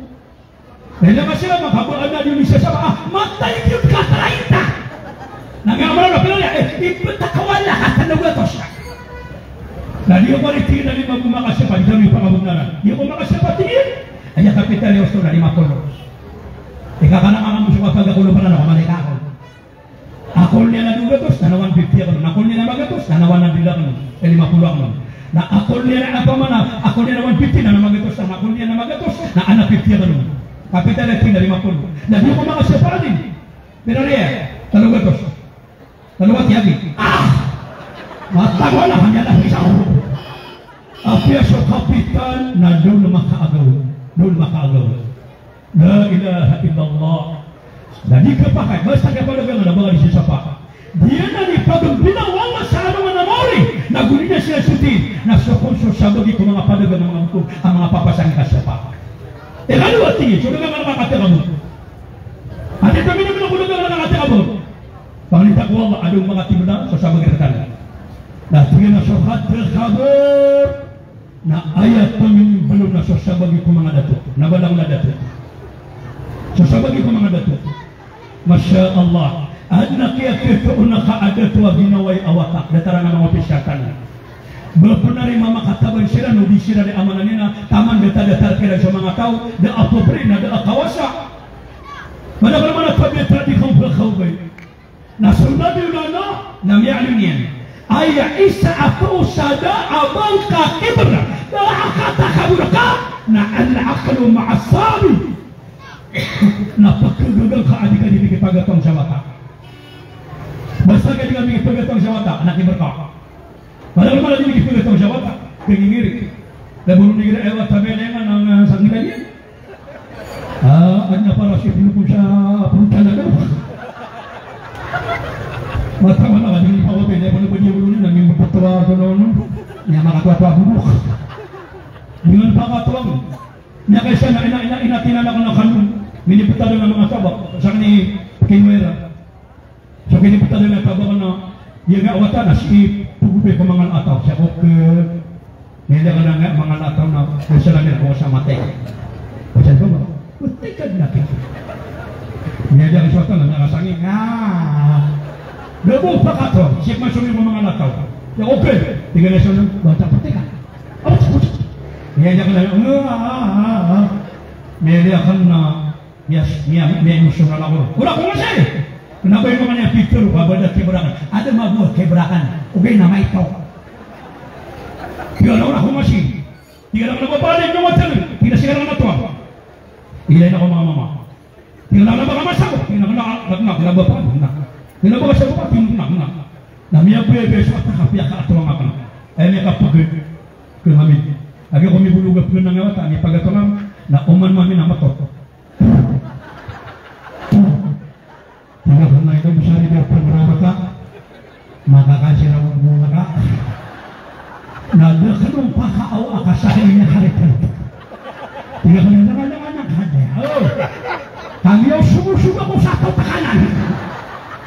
Dahil naman sila, makabuhan na lunin sa sapa, matay yung katraita! Nagkamala na pinala, ipatakawan lahat na nagwato siya. Na di ko maritingin na lima bumakasyapan, dito yung pangabugnaran. Di ko makasyapan, tingin. Ay, kapital yung gusto na 50. Ika ka na nga mo siya kapag ako pa na nakamalik ako. Ako niya na dugatos, na 150 ako. Ako niya na magatos, na 100 ako. 50 ako. Na ako niya na apamana, ako niya na 150, na magatos, na ako niya na magatos, na 50 ako. Kapital yung na 50. Na di ko makasyapan din. Pero niya, talugatos. Talugat yagi. Matawa na kanya lang isang ulo. Apya sa kapitan na doon makaagaw. Doon makaagaw. La ilaha illallah. Na di ka pa kay. Basta ka pala gano'n na mga siya pa. Diyan na ni Pagong binawala sa anong namori. Naguli na sila suti. Nasukon sa sabagi ko mga padagan ng mga hukum. Ang mga papasang kasya pa. Kano at tingin? So naman nakakatira mo. At ito minum na kulugan na nakakatira mo. Pangalita ko Allah adong mga timna sa sabag rekan. Nah tuyan na suhat terkabur na ayat pamin belum na sa sabag ko mga dato. Nabalang na dato. Sa sabag ko mga dato. Masya Allah. Adna kaya kito una kaada tuwa ginaway awatak. Datara na mga pisyatan. Bapunari mama kataban sila no di sila di amanan nila taman data-data kira sa mga tao da apobre na da kawasa. Mana-mana tabi tradi kang berkhawbay. Nasunod yun na miyalun yan. Ay isa ako sada abang kakibra na akatakabura ka na al-akalu ma'asabi na pagkagagal ka adik ka dibigay pagatong sa mata. Basta ka dibigay pagatong sa mata, nakibra ka. Padahal malah dibigay pagatong sa mata, kagingiri. Labulong nigiri ewa tabelengan ng sangitan yan. Anya para siya pinupun sa punta na gano'n. Matawa na kadang ipawapin, eh, paano ba niya ulo naging magpatawa ko noon? Niya makatwa-twa bubuk. Dengan pakatuang, niya kaysa na inatinan ako ng kanun, miniputado ng mga tabak, sa kani Kinwera. So kiniputado ng tabak na, yung awatan na si Pugube ko mga ataw, siya ko hindi ka na nga mga ataw na, kung sila nila ko sa matay. O siya ko ba? Matay ka na kita. Niya dyan suwata na nakasangin, Gabung pakato, siap masuk mo mga nakaw. Ya okay, tinggal na siya ng bata patika. Niya jangan Media kan na yes, niya emosional ako. Wala ko masay. Kenapa yung mga niya picture babada keberakan? Ada mabuah keberakan. Okay na may ito. Kaya lang ako masih. Kaya lang nababalik ng hotel. Pinasigaran na ito. Ilay na ko mga mama. Kaya lang nabakamas ako. Kaya lang nababalik. Kenapa saya buat pindah? Namanya bebe suatu kapiak atau apa? Ini kapag ke kami. Lagi kami bulu ke penang awak ni pagatolam. Na oman mami nama to. Jangan pernah itu bisa dia berapa maka kasih ramu bunga. Nada kenung paka au akasahinya hari itu. Tiga kali anak ada. Oh, kami au subuh-subuh aku satu tekanan.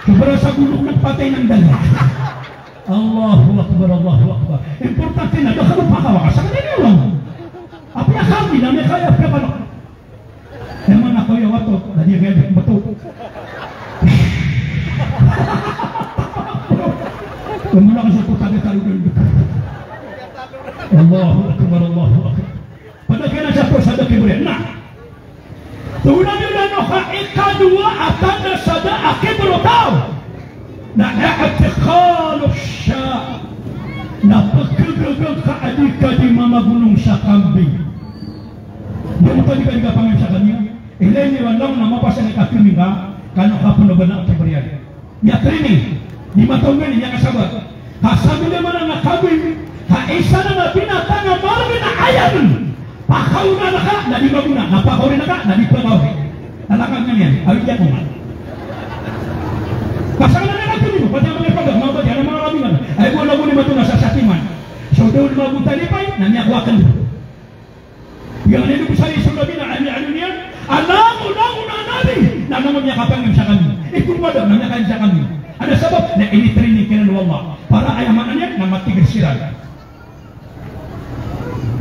Keberasa gunung nagpatay ng dala. Allahu Akbar, Allahu Akbar. Importante na doon ka magpakawa ka sa kanila lang. Apya kami na may kaya apya ka lang. Naman ako yung wato, nadi kaya bato. Kemudian saya pun tak tahu dulu. Allahu Akbar, Allahu Akbar. Pada kena siapa sada kemudian. Nah, tuna bila noha ikadua atanda sada akibro tau. Na i'tiqalu sya. Na pagkagagang kaadika di mama gunung sa kambing. Dia muka di kaniga pangin sa kanya. Ilay ni walang na mapasa ni kakiming ka. Kano kapon na ba na kibriyan. Niya training. Di matunggan niya kasabat. Kasabi naman ang nakabing. Kaisa na binatang ang marami na ayan. Pakaw na naka. Nadi maguna. Napakaw rin naka. Nadi pakaw rin. Talakang nga niyan. Awit yan kuman. Kasama na nakabing mo. Pati ang mga pagod. Mga pati. Ano mga rabingan. Ay wala mo ni matuna sa satiman. So doon mabutalipay. Nanyakwakan mo. Yang ini bisa disuruh bina ahli-ahli niyan. Alamu na nabi. Na naman niya kapangin sa kami. Ikut madam na niya kain sa kami. Ada sebab na ini training kena Allah. Para ayamanannya na matigasiran.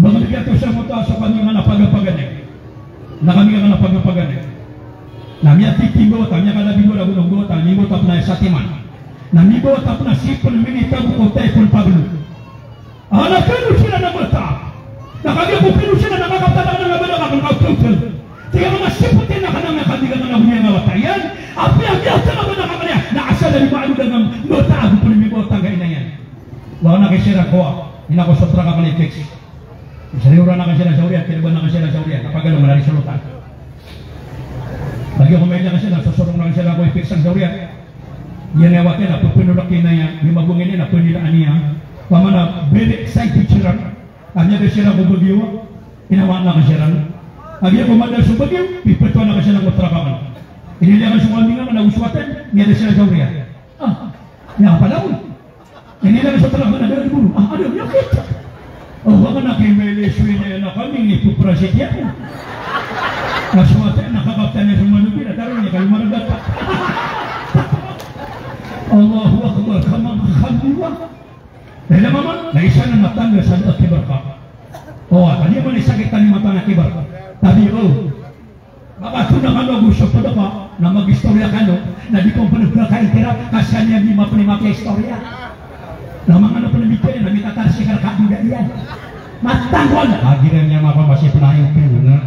Mga bigyan sa mo sa kami nga napagapagan. Na kami nga napagapagan. Na miya titimbo ta miya kada bigo na gunong ta nimbo ta na satiman. Na mibo ta na sipon minita ko taipon paglu. Ana kanu sila na mata. Nakagya ko pinu sila nakakaptada na bala ka kung kautul. Tiga mga siputin na kanang nakadigan na hunya nga watayan. Api ang yata na bala ka kanya. Naasa dari maalo dengan nota ako pun mibo ta ga inayan. Wa na kisira ko. Ina ko sotra ka kali fix. Seriura na kisira sa uriya, kinaban na kisira sa uriya. Kapag ano malari sulutan. Lagi ako may kasi na susurong na kisira ko i-fix ang sa uriya. Yan ay wakin na pupinulakin na yan. Yung magungin na punilaan niya. Pamana very excited siya. Kanya kisira ko bagyo. Inawa na kisira. Agya ko madal sa bagyo. Pipetuan na kisira ko trakaman. Inilakan sa kami nga na uswatan. Niya kisira sa uriya. Yan pala mo. Inilakan sa trakaman na gano'n guru. Ano yung kita? Baka nakimeliswi na yan na kami. Ipuprasit yan. Naswatan, nakakapta niya sa manubin. At araw niya kayo managata. Allahu Akbar, kamakakaliwa. Dahil naman, naisa na matangga sa akibar ka. Tadi mo nisakitan ni matang akibar ka. Tadi, baka ito na kano, gusto pa na ka, na mag-istorya ka, no? Na di kong panagpula ka itirap, kasi niya di mapanimaki istorya. Na mga ano panamikya, na mitatarsi ka nakabida yan. Matangwal! Hagiran niya mapamasip na yung pinuna.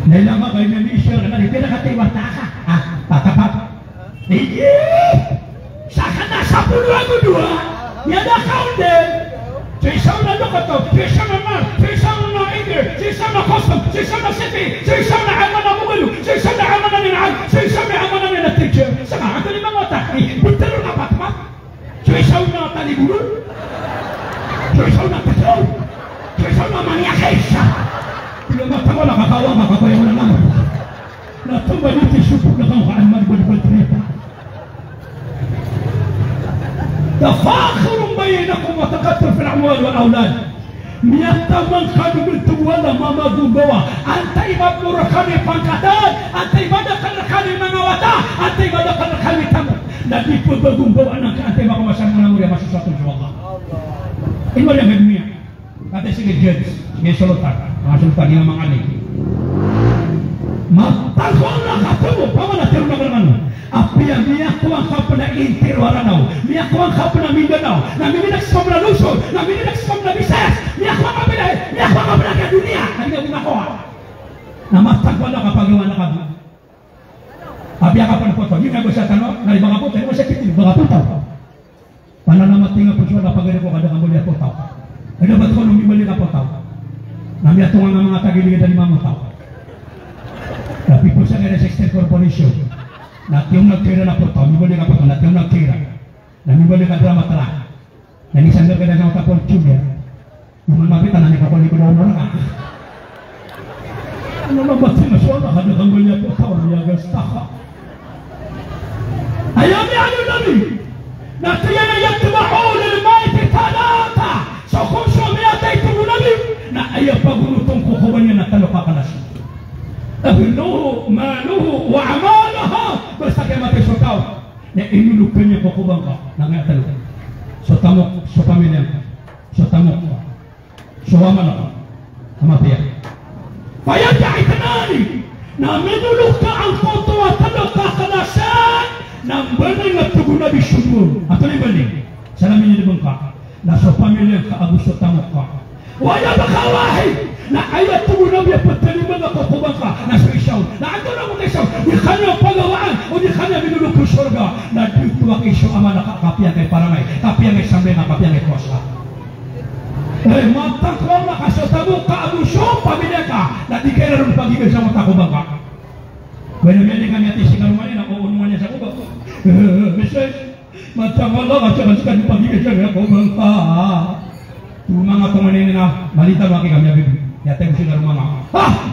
Dahil lang kayo na mission, na pinakatiwata ka. Patapat. Hindi! Saka nasa puluhan mo dua, yan na kauntin. Sa isang na lokato, sa isang na mar, sa isang na ingir, sa isang na custom, sa isang na city, sa isang na aman na mugalo, sa isang na aman na ninaan, sa isang na aman na nina-teacher. Saka, ito ni mga otak, buntalo na patmat. Sa isang na talibulun, sa isang na patrol, sa isang na maniakesa. Pinamata ko, nakakawa, makakaya mo na naman. Natumba dito, supok na kang kaan maribal-bal tripa. تفاخر بينكم وتكثر في الاموال والاولاد ميتمن كانوا بالتوالى ما مغوغوا انت امام ركاني پangkatan انت ibadah ركاني مناوتا انت ibadah ركاني تم nanti pagugunggawa anak ante baka masang menanguri masuk satu insyaallah ini yang dunia kata sige judge ngi solotan masuk tadi yang mangani matagona katemu pamana teruna bermanu apa yang dia kuang kapna intir waranau dia kuang kapna Mindanao na miminak sa mga Luzon na miminak sa mga Visayas dia kuang kapna ke dunia hindi ka bumakuha na matagwala kapag iwan na kami abya ka pa na po yung nga sa tanong na ibang po tayo sa kitin ibang po tao pananamat nga po siya na pagano ko kada kang bulya po tao ay dapat ko nung ibali na po tao na miya tunga nga mga tagiligan dari mga tao tapi po siya nga sa Extend Corporation na tiyong nagkira na po tao ibali na po tao na tiyong nagkira na ibali ka drama tala na isang nagkira na kapol tiyong yan yung mabitan na kapol ko na ka ano naman sinaswala kada kang bulya po tao niya gastaka ayaw niya ano namin na tiyan na yagtumahol ilmay titanata so kung sumiyatay tulo namin na ayaw pagulutong kukuha niya na talo kakalasin abinuhu, maluhu, wa amalaha basta kayo matay sa tao na inulukan niya kukubang ka na nga talo so tamok, so pamilya so tamok so amala ka kamapaya kaya niya itanani na minulok ka ang foto at talo kakalasin Nambaling at tugon na bisyumun. Ato na ibalik. Salamin niya ka. Nasa pamilya ka, abos sa tamok ka. Wala makawahi! Na ayat tugon na biya pataliman na kukubang ka. Nasa isaw. Na ato na mong isaw. Di kanya pagawaan o di kanya binulog ko surga. Na dito ang isaw ama na kapiyang kay paramay. Kapiyang kay samay na kapiyang kay kosa. Eh, matakwa na ka sa tamok ka, abos yung pamilya ka. Na di kaya rin pag-ibig sa matakubang ka. Bueno, viene kami ati sigaw man na ko unuan niya sa kuba. Bisay, matangala ka sa kan pagiging sa ko bangka. Mga tumanin na malita ba kami abi. Yate mo sigaw mama. Ha!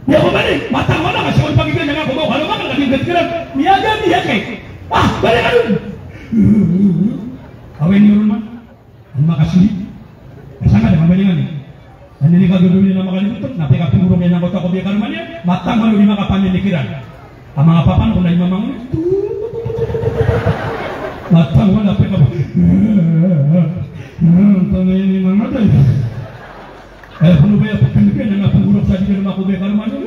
Niya ko bali, matangala ka sa kan pagiging sa ko. Ano ba ka naging gitkiran? Miyaga niya kay. Ah, bali ka dun. Away ni Urman. Ang makasli. Kasanga na mabalingan ni. Ano ni kagawin na makalimutan? Napikapurong yan ang kota ko biya kanuman yan. Matang malo di makapamilikiran. Ang mga papan kung na imamang matang wala napikapurong. Tanay ni mga tayo. Eh, kung ba yung pagkalikin na napurong sa di ka biya kanuman yan.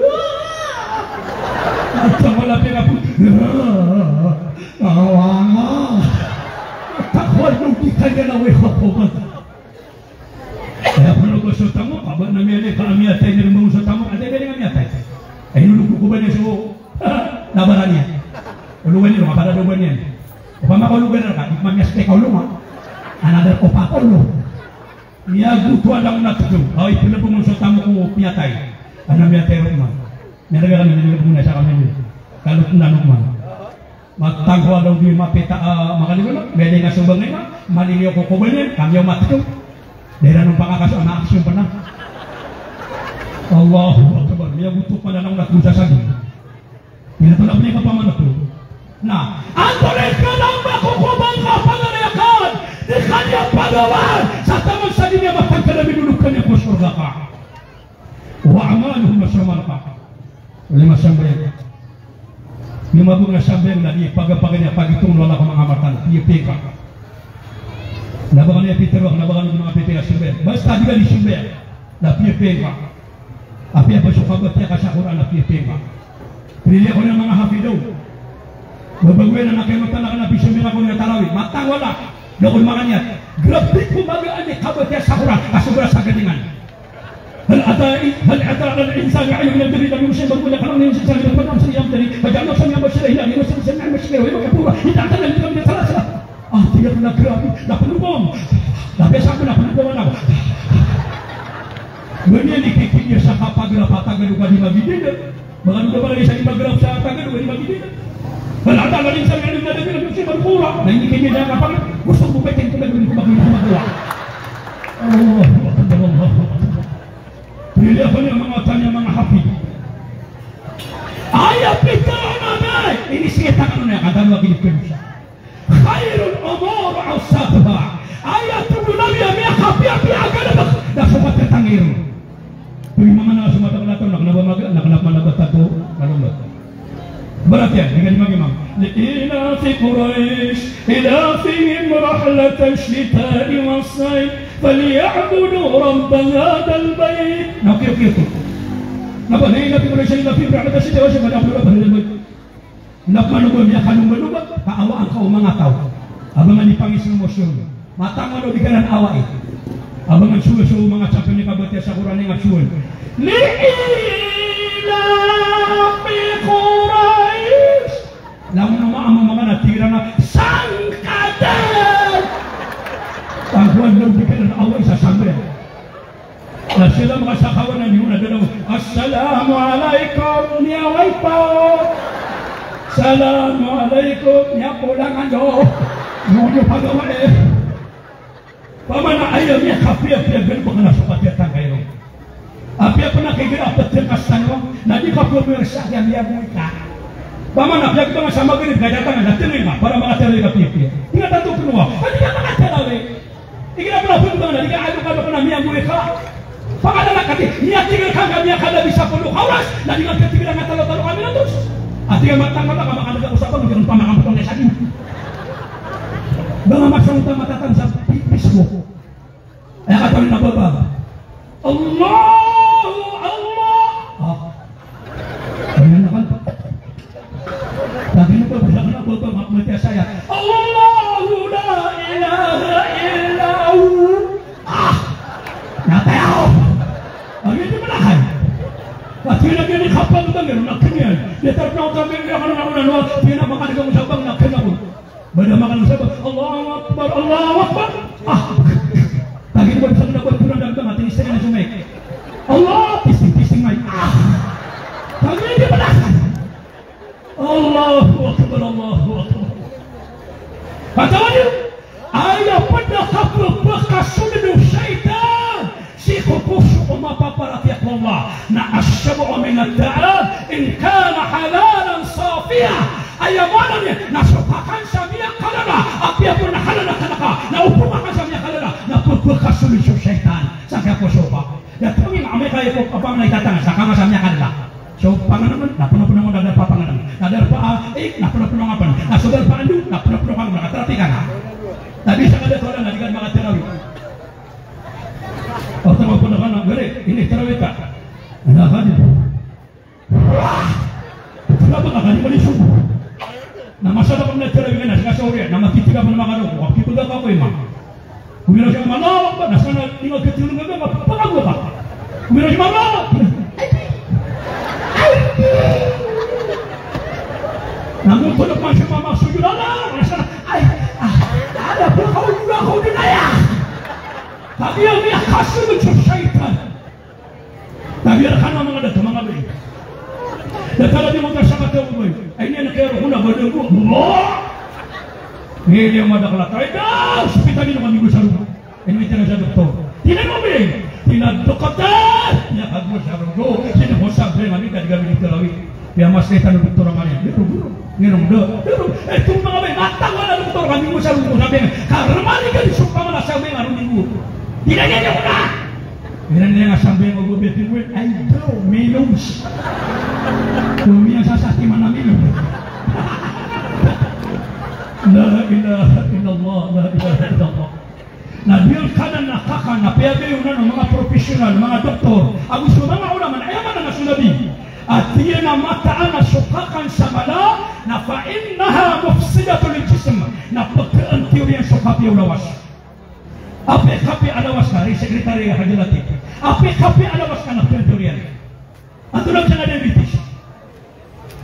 Matang wala napikapurong. Awa nga. Takwal nung di kanya na way kapuman. Kaya pano ko sa tamo, kaban na miyali ka ami atay ni rumong sa tamo, atay beli kami atay. Ay nulog ko ba niya so nabaran niya. Ulugan niya, kapada doban niya. Upama ko lugan na ka, ikman niya sa kaulong ha. Another ko pa ko lo. Niya gutuan lang natuto. Ay pinabungon sa tamo ko piyatay. Ano miyatay rumang. Niraga kami nilagay muna sa kami. Kalot na rumang. Matangwa daw di mapita makalimutan. Beli nga sumbang na, maliliw ko ko ba niya, kami yung matito. Dahil anong pakakaso, na-aksyon pa na. Allahu Akbar. May buto pa na nang nakusa sa din. Pinatulap niya ka pa man ito. Na, ang tulis ka lang makukubang ka pangalayakan. Di kanya pagawan. Sa tamang sa din niya matangka na minulog ka niya kung surga ka. Wa amaluhum masyamal ka. Wala masyambay. Yung mabung na syambay na di pagpagan niya pagitong lola ka mga matan. Iipin ka. Nabakan niya Peter, nabakan niya mga Peter Silver. Basta di ka ni Silver, napiipin ka. Api apa sukabat niya kasakuran, napiipin ka. Pinili ako ng mga hafidaw. Babagwe na nakimata na ka na Silver ako niya tarawin. Matang wala. Doon mga niya. Grabe kumagaan niya kabat niya sakuran, kasubra sa ganingan. هل أتى على الإنسان عين من البر لم يصيب ولا كلام ينسى سامي البدن سيام تري فجعلنا سامي بشر إلى أن يوصل سمع المشكلة وهي مكبورة إذا اعتنى من ثلاثة dia kena gerapi, nak penuh bom. Dah biasa aku nak penuh bom mana? Benda ni kekiknya saka pagar patah gaduh di bagi dia. Bahkan udah balik saya pagar saya pagar di bagi dia. Kalau ada lagi saya yang ada di mesti berkurang. Nah ini kekiknya jangan apa? Musuh bupetin tu bagi bagi Allah. Allah. Pilih apa yang mengatakannya menghafid. Ayat kita mana? Ini setan mana kata lagi dikensa. Khairul umur awsatuha. Ayat itu Nabi yang api agak dah sempat tertangir. Bagaimana nak semua tak nak kenapa nak tato kalau tak. Berarti dengan bagaimana? Ila fi Quraisy ila fihim rahlat ash-shita'i was-sayf falyabudu rabb hadzal bait. Nakir itu. Napa ni Nabi Quraisy ila fi rahlat ash-shita'i was-sayf falyabudu rabb hadzal bait. Nak manubah dia kanung manubah kaawa engkau mengataw abangan dipangis emosyon matang ano di kanan awa itu abangan suwe-suwe mga capin ni kabatya sa Quran nga suwe li'ila fi Quraish namun ang mga natira na sangkatan tangguan lang di kanan awa isa sambil na sila mga sakawan na niyo na dalaw Assalamualaikum ya waipo Assalamualaikum ya pulangan do mau pagawa pamana ayam ya kapia ben bangana sopat ya tangay ro apia pernah kira petir kasanwa nadi kapio mersa yang dia buka pamana pia kita sama gini gak datang ada terima para mga tele kapia tidak tahu kenua tadi kan mga tele ikira pernah pun bang nadi kan ada pernah miang buka pangadalan kati niya tinggal kan dia kada bisa puluh hawas nadi kan ketika ngatalo-talo kami terus Atiga matang-matang ka makanaga usapan ng pamakamputong na sa akin. Mga magsangutang matatan sa pipis mo. Ay katawin na baba. Allahu Allah. Ayan na kan. Sabi mo pa, basa ka na baba. ya saya. Allahu la ilaha illahu. Natao. Lagi di mana kan? Pati lagi ni kapal tu kan nak kenyan. Dia terkenal kami dia kalau dia nak makan dengan sabang nak kenal. Bada makan sabang. Allahu Akbar, Allahu Akbar. Lagi tu baru nak buat pulang dalam mati isteri nak cuma. Allah pising mai. Lagi di mana kan? Allahu Akbar, Allahu Akbar. Kata dia, ayah pada kapal bekas sudah syaitan. Si kukusu umapa rafiq Allah. Na asyabu min ad-da'an in kana halalan safiya. Ayah mana ni? Nasukakan samia kalala. Apia pun halala kanaka. Na upumakan samia kalala. Na bekas sudah syaitan. Sakya ko sopa. Ya tungin Amerika itu apa nak datang? Sakama samia kalala. So panganan na puno-puno mo dadar pa panganan. Dadar pa na puno-puno ngapan. Na sodar pa andu na puno-puno kang nakatrati ka na. Tapi sa kada wala na digan mga terawih. O tama po na kana gare ini terawih ka. Ana hadin. Kenapa ka kani mali subuh? Na masada pa na terawih na sa sore na makitiga pa na mga ano. Waktu da ka ko imam. Kumira siya manawag ba nasana ningo ketulungan ba pagagwa ka. Kumira siya manawag. Namun pada masa mama sujud Allah, ada pun kau dinaya. Tapi yang dia kasih macam syaitan. Tapi ada kan orang ada teman apa ini? Dan kalau dia mau bersama kamu, ini anak kaya rohuna berdebu. Ini dia mau ada kelakar. Dah, seperti ini kami bersama. Ini tidak ada doktor. Tidak mobil. Tidak dokter. Ya aku bersama. Tidak mau sampai kami tak digabung terawih. Ya masih tak ada doktor orang lain. Itu guru. Ngerong dah. Itu mga bay. Matang wala doktor kami bersama. Sabi karena mali kan suka mana sabi ngaruh minggu. Tidak ada una. Tidak ada sampai ngaruh betul. I don't minum. Kami yang sasaki mana minum. La ilaha illallah, la ilaha illallah. Na dia kanan nakaka na PAB unan mga profesional, mga doktor. Ang gusto mga ulama na ayaman na sunabi. At diya na mataan na sukakan sa mala na fa'innaha mufsidatul jism na pagkaan teori ang sukapi ulawas. Ape-kapi alawas ka, rin sekretary hajalatik. Ape-kapi alawas ka na teori yan. At tulad siya na diabetes.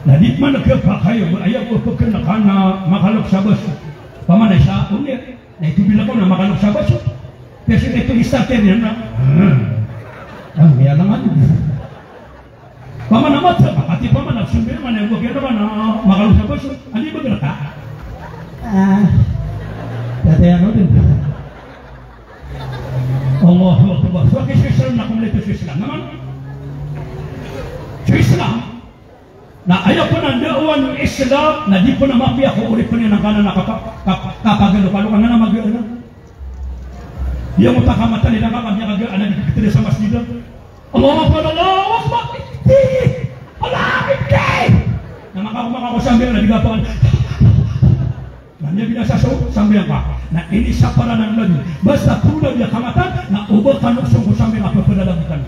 Na di man nagkakayo, ayaw ko pagkanakan na makalok sa baso. Pamanay sa ulit. Na itu bilang ko na makalok sa baso. Pero ito istarter niya na, may alangan. Paman naman, pati paman nagsumbir man, huwag yan naman na makalok sa baso. Ano yung bagay ka? Dati ano din. Allahu Akbar. So, kay Islam na kumulito sa Islam naman. Sa Islam, na ayaw po ng dawan ng Islam na di po na mapiya ko ulit po niya ng kanan na kapagalo-palo na mag-ano na. Yung matakamata nila kakabya kagyan na dikitira sa masjid. Allahu Akbar, Allahu Akbar! Allahu Akbar! Na makakumakakosambir na digapangan. Na niya binasasawag, sambihan ka. Na ini sa paranan lagi. Basta tulad niya kamatan na ubod kanok sumkusambir na papadalagitan.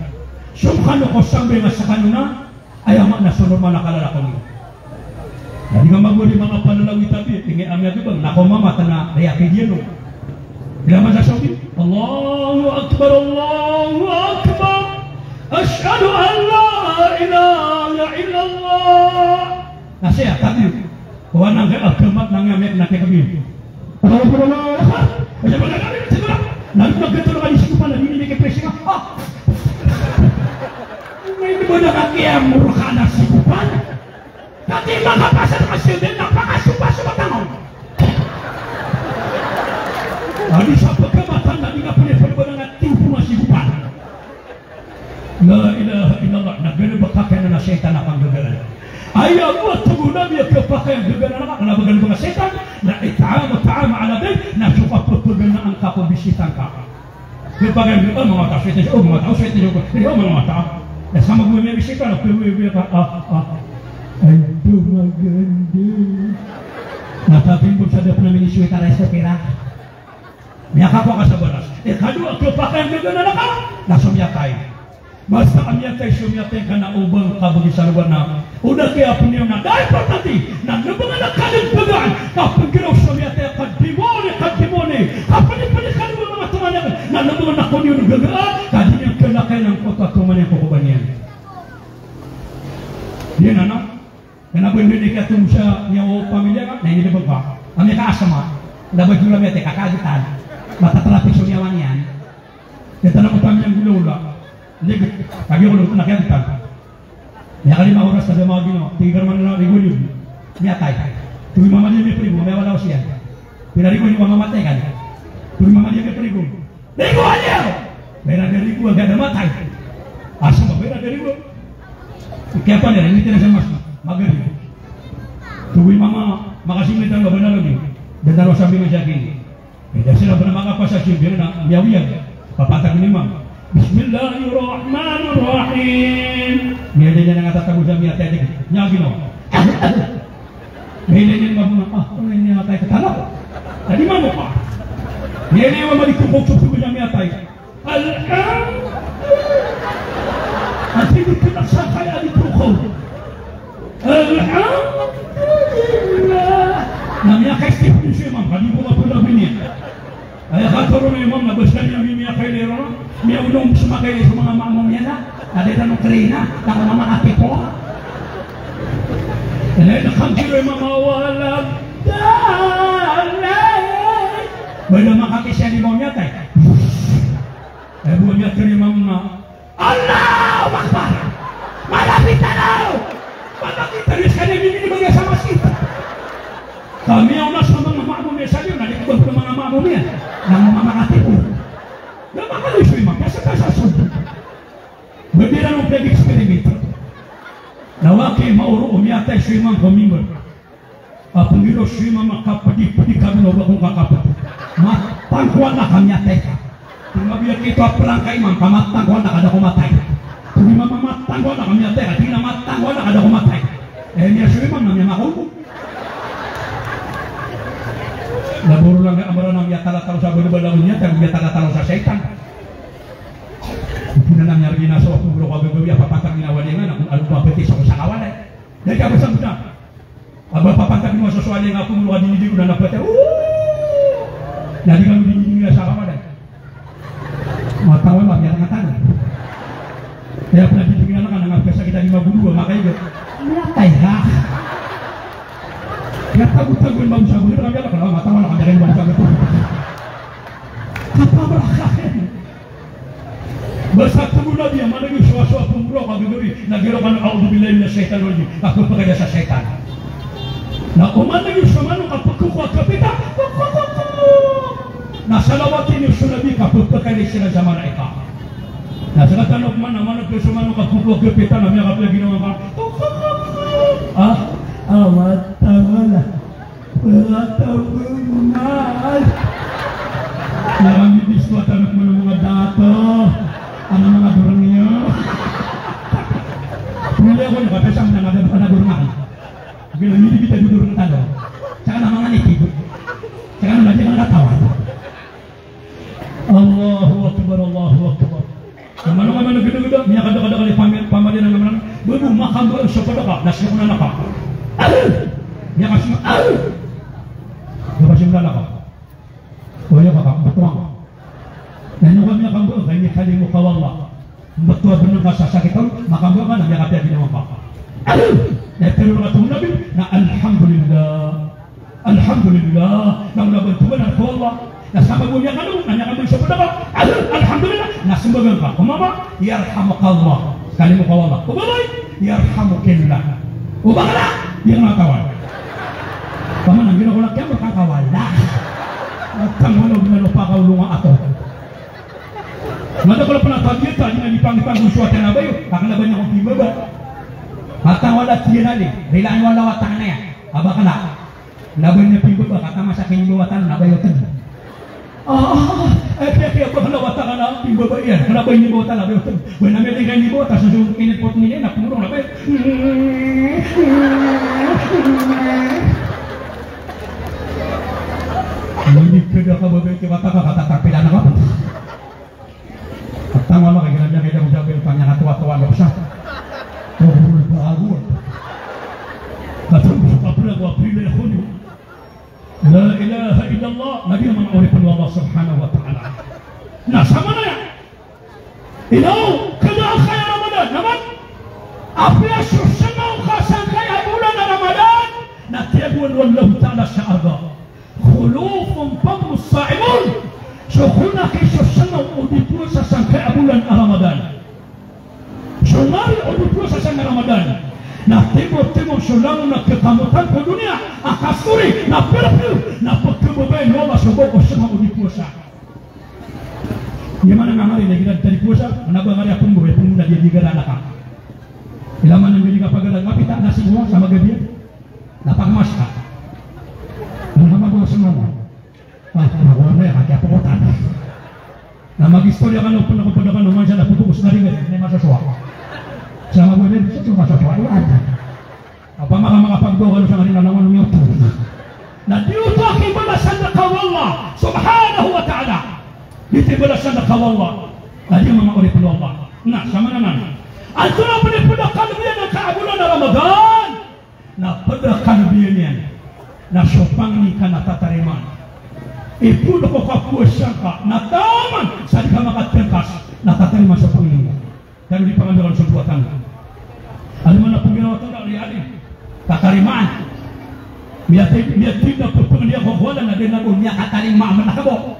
Sumkanok ko sambir na sa kanuna ayaw na sunod man nakalalakon niyo. Hindi ka magmuli mga panalawi tabi. Tingin amya ko bang nakomamata na reakin yun. Bilang sa Saudi, Allahu Akbar, Allahu Akbar. Ashhadu an la ilaha illallah. Nasiya, tabi. Kuha nang agkamat nang yamek na kagabi. Allahu Akbar, Allahu Akbar. Kaya ba nagalit sa mga? Nagpagkato na kanisipan na hindi may kapresi nga. Hindi mo nakakiyang murka na sikupan. Dati makapasal ka siya din, napakasupa-supa tanong. Adi sa pagkamatan na di ka pwede na tiupo na sikupan. La ilaha illallah. Nagano ba kakaya na setan na panggagalan? Ayaw mo at tugunan niya kapakaya gagalan na kalabagan mga setan na itama ala din na supaputugan na ang kapabisitan ka. Kapagay mga tao, setan siya, mga tao, setan siya, mga tao. Sama gue may bisita na gue ka ay maganda. Natapin po sa dapat namin isuita resto kira. Miyaka po ka sa baras. Kadua kapakay gagalan na ka. Nasumyatay. Basta amyatay sumyatay ka na ubang kabagi sa lugar na. Udah kaya po niyo na dahil importante na nabangan na kaling baga Tuhan. Kapagiraw sa miyate kadimone. Kapani-pani ka naman mga tumanyan. Na naman ako niyo nagagaan. Kadi niyang kalakay ng kota tumanyan ko kubanian. Yan anak. Kenapa hindi katung sa niyo pamilya ka? Na hindi ba ba? Kami kaasama. Dapat juga miyate kakagitan. Matatrapik sa niyawan yan. Kita na ko pamilyang gulula. Hindi, kagi ko lang nakiyagitan. Niya ka 5 oras na mga gino. Tigar man na rigol yun. Miyatay. Tuwi mamadya may primo, may wala ko siya. Pinarigol yung mamamatay ka. Tuwi mamadya may primo. Rigo niya! Pera dari rigo agad namatay. Asa ba pera dari rigo? Kaya pa nila, hindi na siya mas magari. Tuwi mama, makasingit ang laban na lagi. Dan dalawa sabi nga siya kini. Kaya sila ba na makapasasyon, biya na miyawiyag. Papatag ni mama. Bismillahirrahmanirrahim. Miyada niya na nga tatago sa miyatay. Niya gino. Miyada niya nga muna. Kung niya nga tayo katalaw. Tadi mamo pa. Miyada niya nga malikukok-suksuko niya miyatay. At hindi pinasakay alitukok. Alhamdulillah. Namanya kay Stephen siya ma'am. Kali mo ka po labi niya. Ay katuro na yung ma'am. Nabas ka niya miya kay Lero na. Miya unong sumakay sa mga mamong niya na. Nadita nung krina. Naka mga atipo. Dahil nakangkiro yung mga walang dalay. Bala makakisya ni ma'am niya tayo. Ay buwan niya kaya ma'am na Allahu Akbar! Malapit na daw! Malapit na kanya binibig niya sa masjid. Kami ang nasa mga mamong niya sa liyo. Nalikubag ng mga mamong niya. Nang mga atipo. Namakalis yung ma'am. Kasa-kasasod. Berbeda ng pag-experiment. Nawaki mauro umiyatay siya imang pamimbar. Pangiro siya imang makapadi-padi kami na wala kong kakapad. Matangkuan na kami atay ka. Kung mabiyak ito aperang ka imang, pamatangkuan na kada kumatay. Kung imang mamatangkuan na kami atay ka, di na matangkuan na kada kumatay. Niya siya imang na niya makulong. Laburo lang ang amaran ng yatala-talo sa balabalaw niya, pero yatala-talo sa syaitan. Puna na niya rin nasa kung bro kagagawi papantag ginawali nga na kung anong mapetis ako sa kawalay. Dahil ka basang na aba papantag mo sa suwali nga kung mula dinidig ko na napete. Nadi kami dinidig nila sa kawalay. Matawan ba biar ngatan. Kaya pala dinidig na lang nga sa kita 5 makaigot. Matay ha. Kaya tagot-tagot ba sa gulo kami ala kalau matawan na kami ba sa gulo. Kapabrakahin. Basta tumula dia mana yung suwa-suwa pumuro kagagawi nagiraw ka ng audubillahi na syaitan ulit ako pa kaya sa syaitan na umana yung sumano kapagkukwa kapita nasalawatin yung sunabi kapagpakali sila sa malaika nasa katanok man naman yung sumano kapagkukwa kapita na may kapag ginawa ka awat tawala wala tawunal naramid iswa tanok mo ng mga dato ano mga durang niyo? Pumuli ako niya, kapesang na nga pa na durang ako. Bilang hindi kita durang talo. Saka na mga nikibot. Saka na lagi mga tawa. Allahu Akbar, Allahu Akbar. Kung ano ka man nagkita-gita, niya kada-kada kali pamali ng naman. Bago makambal sa padaka, nasya ko na naka. Niya kasi niya kasi nalaka. Kaya ka, batuang. Nano kami nakambal, kaya kalimu kawalla. Betul benar kasasakitan, makambal ka, nagyakapya ginawa pa. Pero nga Nabi, na Alhamdulillah, nang nabantuan ang Allah. Nasama mo niya kanong, nanyakambal sa padaka. Alhamdulillah, nasimbagan ka. Kumama, yarhamukallah. Kalimu kawalla. Kumamay, yarhamukillah. Ubakala, yang nakawal. Paman, ang ginakulak yan, makakawala. At tanggulog na lupa kaulunga ato. Mata kalau pernah tabiat tadi dengan dipang-pang suatu yang apa yuk, akan ada banyak kopi baba. Matang wala tiyan ali, rilaan wala watang na ya. Aba kena, laban niya pibaba, kata masa kini watan na bayo ten. Kaya apa kena watang na pibaba yan, kenapa ini watan na bayo ten? Bukan namin tinggal ini watan, susun pinit pot ini, nak pemurung na bayo. Ini kena kababai kata kata terpidana apa? Tama mo kay ganyan kay Jabu kanya katuwa-tuwa no siya. Pero bago. Katong sa pula ko April ko niyo. Nabi menguripkan Allah subhanahu wa ta'ala. Nah sama na ilaw kada khaya Ramadan naman apya susanaw khasan kaya bulan Ramadan natiyabun wallahu ta'ala sya'arda khulufun pamus sa'imun sukhuna kisusanaw udipusa sang kaya bulan Ramadan sumari udipusa sang Ramadan na timur sulang na kekamutan ko dunia akasuri na perpil na pagkababay no masubok ko sa udipusa. Gimana ngamari lagi dari puasa, kenapa ngari akun gue pun udah dia digara anak. Ilaman yang jadi kapagalan ngapi tak nasi uang sama gabian. Lapang mas kak. Nama gue semua. Ah, gue nih hati apa kotan. Nama histori akan open aku pada kan nomor saya putus nari nggak? Ini masa soal. Sama gue nih cuma masa soal aja. Apa maka gue kalau sama dia nama nyutu. Nah diutak balasan Allah subhanahu wa ta'ala. Itu balasan Allah. Tadi memang oleh Allah. Nah, sama nama. Antara pada kalbian ke bulan Ramadan. Nah, pada kalbian. Nah, sopang ni kana tatariman. Ibu do ko puasa ka. Nah, taman sa di ka makatengkas. Nah, tatarima sopang ni. Dan di pangandaran sebuatan. Ada mana pengirawan tak lihat. Tatariman. Biar tidak berpengaruh ko wala na din ako niya katarima manakabo.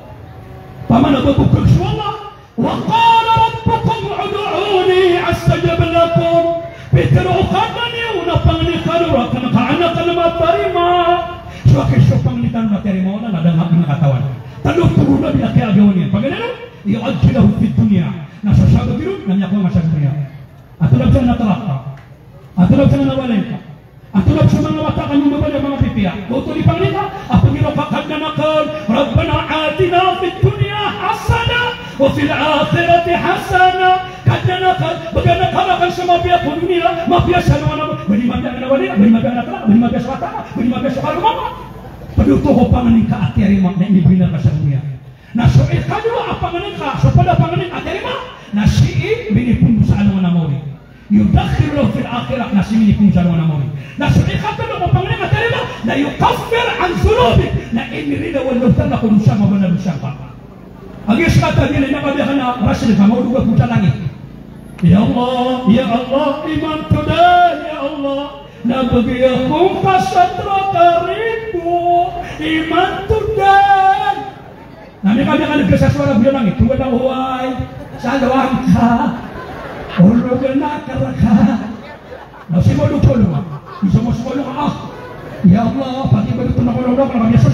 Paman aku bersuara وقال ربكم ادعوني استجب لكم بتروخني ونفعني كرورا كنكعنا كلمة terima suake sopang ni tan terima na ada ngak katawan tadu turuna dia ke agawani bagaimana yu'ajjilahu fid dunya nasa sabu biru namanya ko masa dunia atau dapat na talaka atau dapat na walenka atau dapat na watakan yung babaya mga pipia uto di panglita apa giro fakadanakan rabbana atina fid dunya hasana wa fil akhirati hasana kadanakan baganakan akan semua pihak dunia mafia salwana bani mafia na wali bani mafia na kala bani mafia swata bani mafia soal mama paduto ko panganin ka ateri mak na ibina ka sa dunia na so kadua apa nganin ka so pada panganin ateri mak na si bini pun sa ano na mori يدخل له في الآخرة ناسمين يكون جلوان أموري ناسمين خطر له مطمئنين كتريبا لا يكفر عن ذنوبك لا إني ريدا والنفتر لكم نشاما بنا نشاما أجيس كتا دي لنا بديخنا رسل كمولو وكوتا لنgi يا الله إيمان تدا يا الله نبغيكم كستر كريبو إيمان تدا نامي كابي كان كسا suara beliau nangis tunggu dah huai salwangka Ulu kena keraka, nasi baru puluh, bisa masuk baru ya Allah, pagi baru tu nak orang kalau biasa.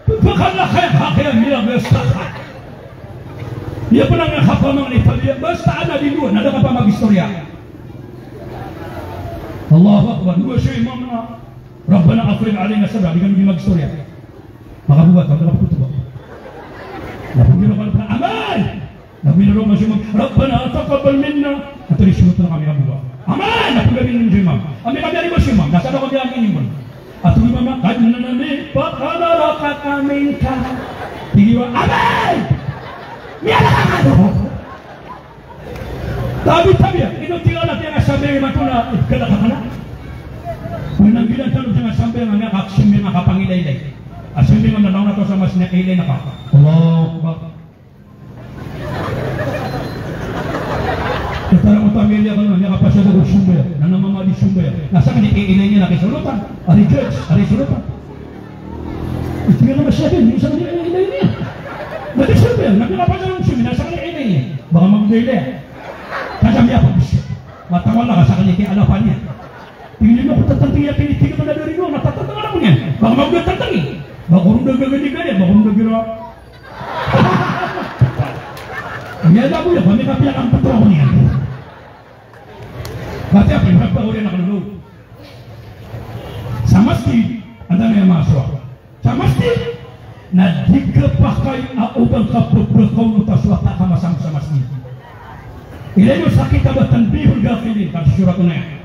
Bukanlah kaya mila besar. Dia pernah ngapa mengenai dia besar ada di luar, ada apa magi historia. Allahu Akbar, dua syai mana? Rabbana afrigh alaina sabra dengan magi historia. Maka buat kalau kutu. Lalu dia kalau amal. Nabi Nuh masih Rabbana taqabbal minna atau disebut kami Rabbah. Aman aku kami menjemam. Kami dari berjemam. Dah sadar kami yang ini pun. Atau mana kadang Nabi pakana rakata minka. Tiga aman. Miala kamu. Tapi itu tinggal nak yang sampai matuna kada kana. Menang bilang tahu jangan sampai ngak aksim ngak kapangilai. Asim dengan nauna to sama snek ilai nak. Allahu Akbar. Ketara utamanya kan hanya apa saja bersumber, nana mama di sumber. Nasa kan ini nak sulutan, hari judge, hari sulutan. Itu yang nama siapa ni? Sama dia ini. Nanti sumber, nanti apa saja sumber. Nasa kan ini, bang menggelé. Macam dia apa sih? Mata wala nasa kan ini ada apanya? Tinggi nak tertentu ya tinggi pada dari dua, mata tertentu ada punya. Bang mau dia tertentu, bang urung dah gede gede, bang urung dah kira. Ya dah boleh, kami tapi akan petrol ni. Berarti apa yang berapa orang nak dulu? Sama sekali anda yang masuk. Sama sekali. Nah jika pakai ubang kapur berkau nutas watak sama sekali. Ini sakit abad tanbihul ghafilin kan surat ini.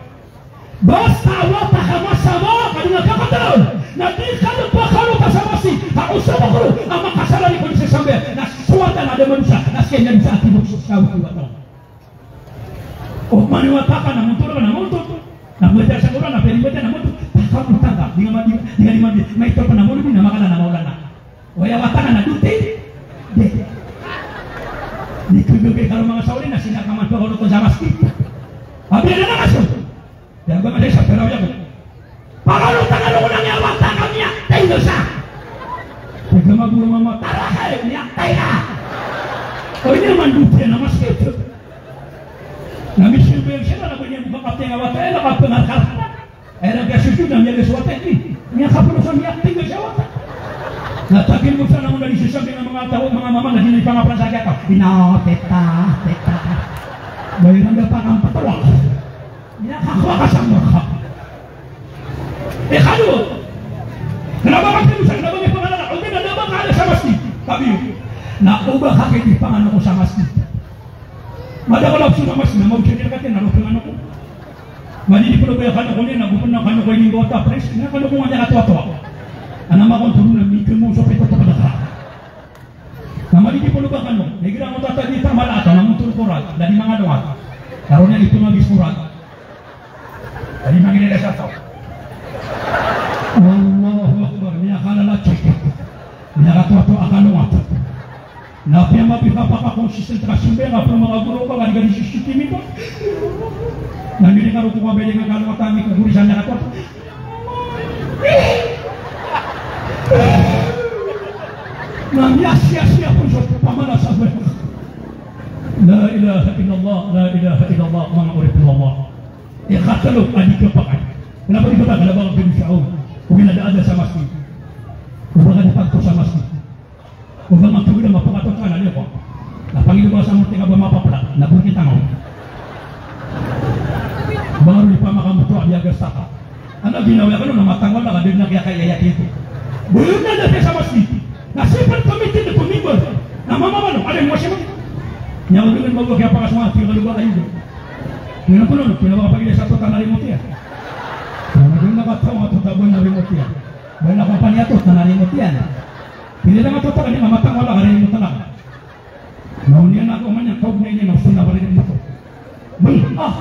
Basta watak sama kadang kakak tahu. Nanti kalau pakai nutas sama sih, tak usah pakai. Amak kasaran di kondisi sampai. Nah suatan ada manusia. Nah sekian yang bisa akibuk susah buat oh mani wataka na motor na motor na mwete sa kura na peri mwete na motor kamu tanga dengan di mai to na motor na makana na maulana Kaya watangan na duti. Di kegege kalau mga sauli na sinakaman pa ko sa masjid. Abi na nakaso. Yang ba malay sa peraw ya ko. Pakalutangan ko nang watangan niya. Tayo sa. Pagka maguro mama tarakay niya tayo. O ini naman duti na masjid. Nami silbi siya na niya bakapte nga watangan na kapengarkar. Era kaya susu na niya suwate ni. Niya kapulo sa niya tinggal siya watangan. Natakin mo sana mo na isasabi ng mga tao, mga mama na hindi pangaplan sa kaya teta. Bayan ang kang patawa. Nakakawa ka sa mukha. Kano? Kenapa kamu sa kenapa may pangalan? O di na naman ka sa masjid. Sabi yun, nauba ka kayo di pangano ko sa masjid. Madakalaw sa masjid na mausin ka tin, narupin ko. Madini po na ba kano ko niya, nagupon na kano ko yung bota, pres, kano ko nga niya katuwa-tuwa. Anak makon turun na mikir mo so pito pada ka. Namali di puluh bakano, negira mo tata di tamal ato namun turun kurat dari mga doat. Karunya itu lagi surat. Dari mga nila sa tao. Allahu Akbar, niya kana la cek. Niya katuwa akan doat. Na pia mapipapa konsentrasi be nga mga guru ka gani gani sistemi ko. Nandini karo ko ba nga kanu atami ko gurisan na katuwa. Namanya sia-sia pun suatu pamana sampai La ilaha illallah Muhammadur Ya kata lu adik kepakai. Kenapa dikatakan kenapa bin Sa'ud? Mungkin ada sama masjid. Mungkin ada pangko sama masjid. Mungkin maktu udah mapakat kan ada kok. Nah panggil bahasa murti ka ba mapapala. Nabun kita mau. Baru di pamakan tua dia gesaka. Anak ginawa kan na matanggal na kadin na kaya itu. Belum ada sa masjid. Nasipan committee na pumibol. Na mamamano, ada yang masih nyawa dengan bawa kaya pakas mga tinggal lupa kayo. Ngayon po nun, pinapakapagili sa ito na remote yan. Ngayon nakatawa ito tabon na remote yan. Dahil nakampanya ito na remote yan. Hindi lang ito talaga, mamatang wala ka remote na lang. Naunian ako man yan, kaug na yun, nasusun na balik dito. Bun, ah!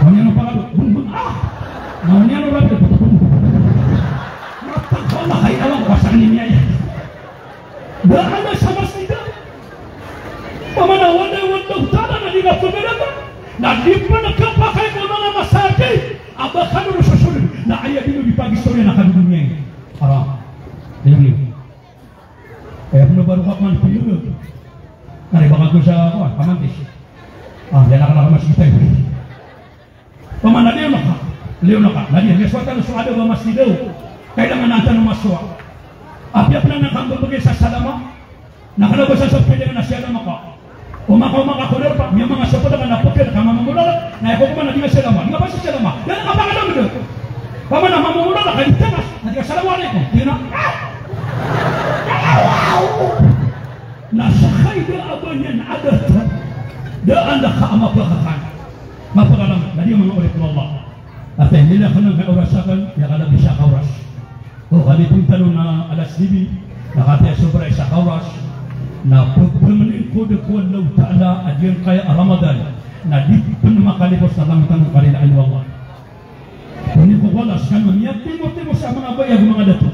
Naunian ang pangalo, bun, ah! Naunian ang rapid, matang kayo alam, wasanin niya yan. Daan na sa masjid. Pamanawan na yung tala na di na pumirata. Na di pa nagkapakay ng mga masakay. Aba ka na susunod na ayaw din yung ipag-istorya na kanunong niya. Para, ayun yun. Kaya kung nabaru ka man piyo yun. Naribakag ko sa pamantis. Yan nakala masjid tayo. Pamana liyo na ka. Liyo na ka. Nadi, reswata na suada ba masjid daw. Kailangan natin ng maswa. Apiap na nakambabagay sa salama. Nakalabas sa pwede na siya na maka. Umakaw-makakular pa. May mga sapo na napukir. Kamamamulala. Naiko ko man na di nga salama. Di nga pa sa salama. Yan ang kapakalam mo doon. Pama na mamamulala. Kaya takas. Nadi ka salamualaikum. Di na. Nasakay da aban yan adat. Daan na kaamapakakan. Mapakalam. Nadi yung mga ulit ng Allah. At hindi na ka nang kaurasakan. Ya ka lang bisa kauras. O kami pun tanong na alas dibi, nakataya sobra isa kauras, na pagpamanin ko de ko Allah Ta'ala adyan kaya Ramadan, na di pun makalipos na lang tanong kalilaan ng Allah. Kung ko walas kan mamiyati mo sa mga bayag mga dato.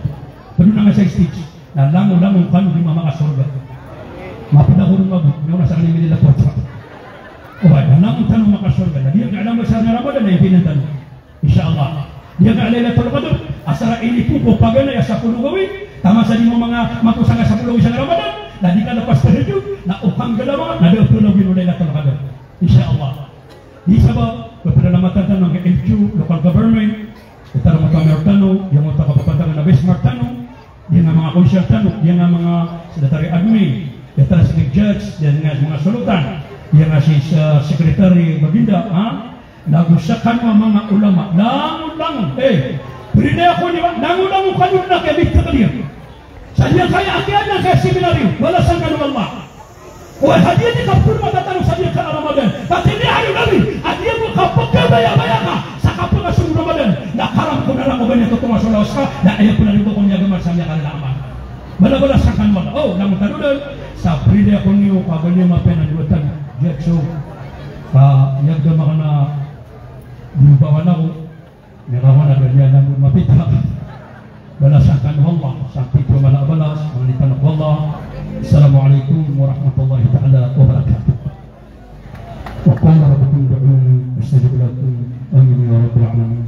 Pero na nga sa stage, na lango-lango kanu di mga kasorga. Mapadahurong mabot, may sa kanimi nila po. O ay, lango tanong makasorga, na di ang alam sa Ramadan na yung pinantanong. Insyaallah. Dia ka Lailatul Qadar asara ini po pagana ya 10 gawin tama sa limo mga matusanga sa 10 isang Ramadan na di ka lepas tahajud na upang galawa na daw tulo gino Lailatul Qadar insyaallah di sabab kepenyelamatan ng LQ local government kita mga kamertano yang mga kapapantangan na Bismarck tano yang mga konsyertano yang mga secretary admin yang secretary judge yang mga sulutan yang si secretary baginda nagusakan mga ulama langun beri ako niya langun kanun na kaya bigta kaliya sanya kaya akian na kaya seminaryo wala sang kanun Allah o hadiah ni kapur matatanong sa diya ka Ramadan pati ni hari nabi hadiah mo kapag kabaya-baya ka sa kapag asong Ramadan nakaram ko na lang o ganyan tutong asulawas ka na ayaw ko na rin ko kung niyagamar sa niya kalalaman bala-bala sang kanun langun tanudan sa beri ako niyo pagano mapenan duwatan jetso yagdama ka na di bawa na ko, may kawan na ganyan lang mapita. balasakan Allah sampai balas mengenai Allah. Assalamualaikum warahmatullahi taala wabarakatuh. Wa qala rabbukum ud'uni astajib lakum amin ya rabbal alamin.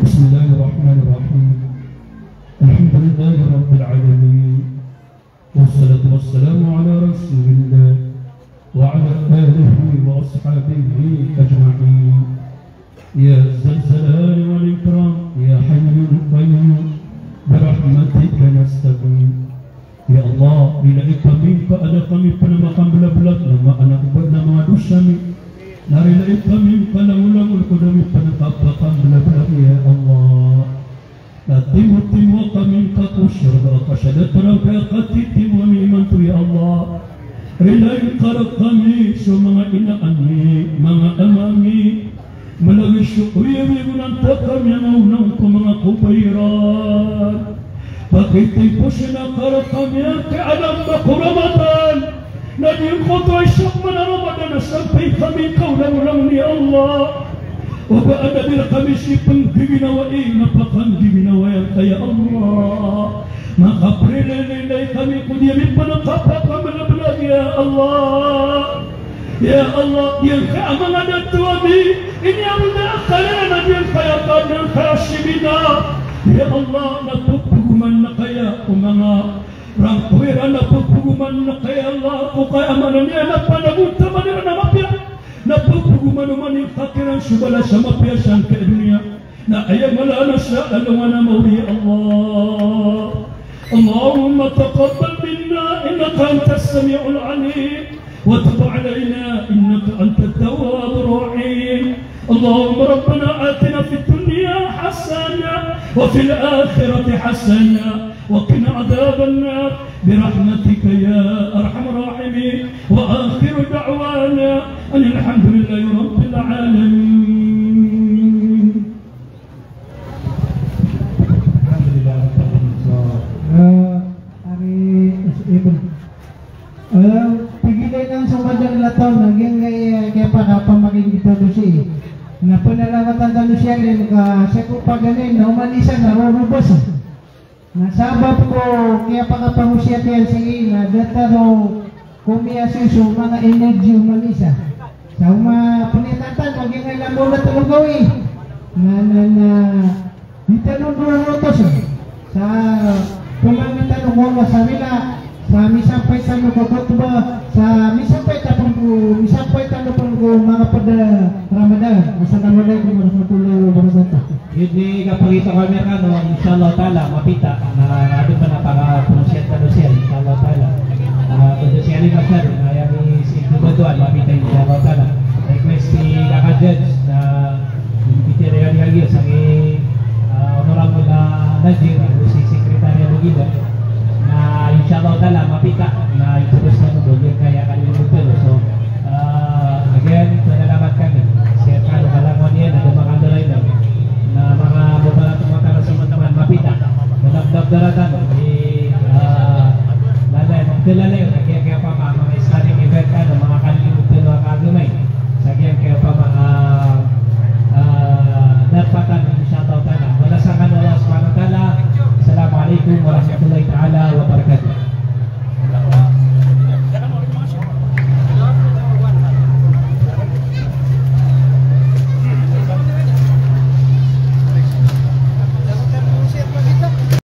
Bismillahirrahmanirrahim. Alhamdulillahi rabbil alamin. Wassalatu wassalamu ala rasulillah wa ala alihi wa ashabihi ajma'in. Ya zalzalal wal ikram ya hayyul qayyum birahmatika nasta'in. Ya Allah, ilaika minka ada kami penamakan belah-belah nama anak bernama Dusami. Narilaika minka laulamul qudami penakapakan belah-belah ya Allah. Timu-timu kami kaku syurga kasyadat terangkati timu mimantu ya Allah. Rilaika kami semua ina'ani mga amami melalui syukri menantakan yang unangku mengaku bayran. Pakai pusna kami ke alam baku Ramadan. Nadi khutwa isyak mana Ramadan sampai kami kau ulang ya Allah. Wabah ada bila kami si penggibina wa'i napakan gibina wa'yang kaya Allah. Maka berilai kami kudiamin penakapakan belah-belah ya Allah. Ya Allah, yang keamanan dan tuami ini yang mudah kalian yang kaya kadang kaya sibina. Ya Allah, napupuguman na kaya umanga rangkuiran napupuguman na kaya Allah ko kaya amanan niya napanagunta manira na mapya. Napupuguman naman yung kakiran subala sa mapya siyang kaya dunia na ayang malana sa alawa na mawri Allah. Allahumma taqabbal minna innaka antas sami'ul alim. وتب علينا إنك أنت التواب الرحيم. اللهم ربنا آتنا في الدنيا حسنة وفي الآخرة حسنة وقنا عذاب النار برحمتك يا أرحم الراحمين. وآخر دعوانا أن الحمد لله رب العالمين. الحمد لله رب العالمين. Pigilay ng sumadang lataw naging kaya pa kapamakin kita lusi na panalawatan na lusi alin ka siya ko paganin na umanisan na rurubos nasabab ko kaya pa kapamusya kaya sige na dataro kumiyasuso mga energy umanisa sa punitantan maging ilang mula talugawi na dito nung rurutos sa pumamitan ng mga sa nila sa misampay sa nagkakotba sa misampay tapong mga pada Ramadan. Assalamualaikum warahmatullahi wabarakatuh. Hindi kapagita kami insyaAllah ta'ala mapita na ato pa na para-pronunciat ka dosel insyaAllah ta'ala dosel masyari ayami si Dubaduan mapita insyaAllah ta'ala request si kakajad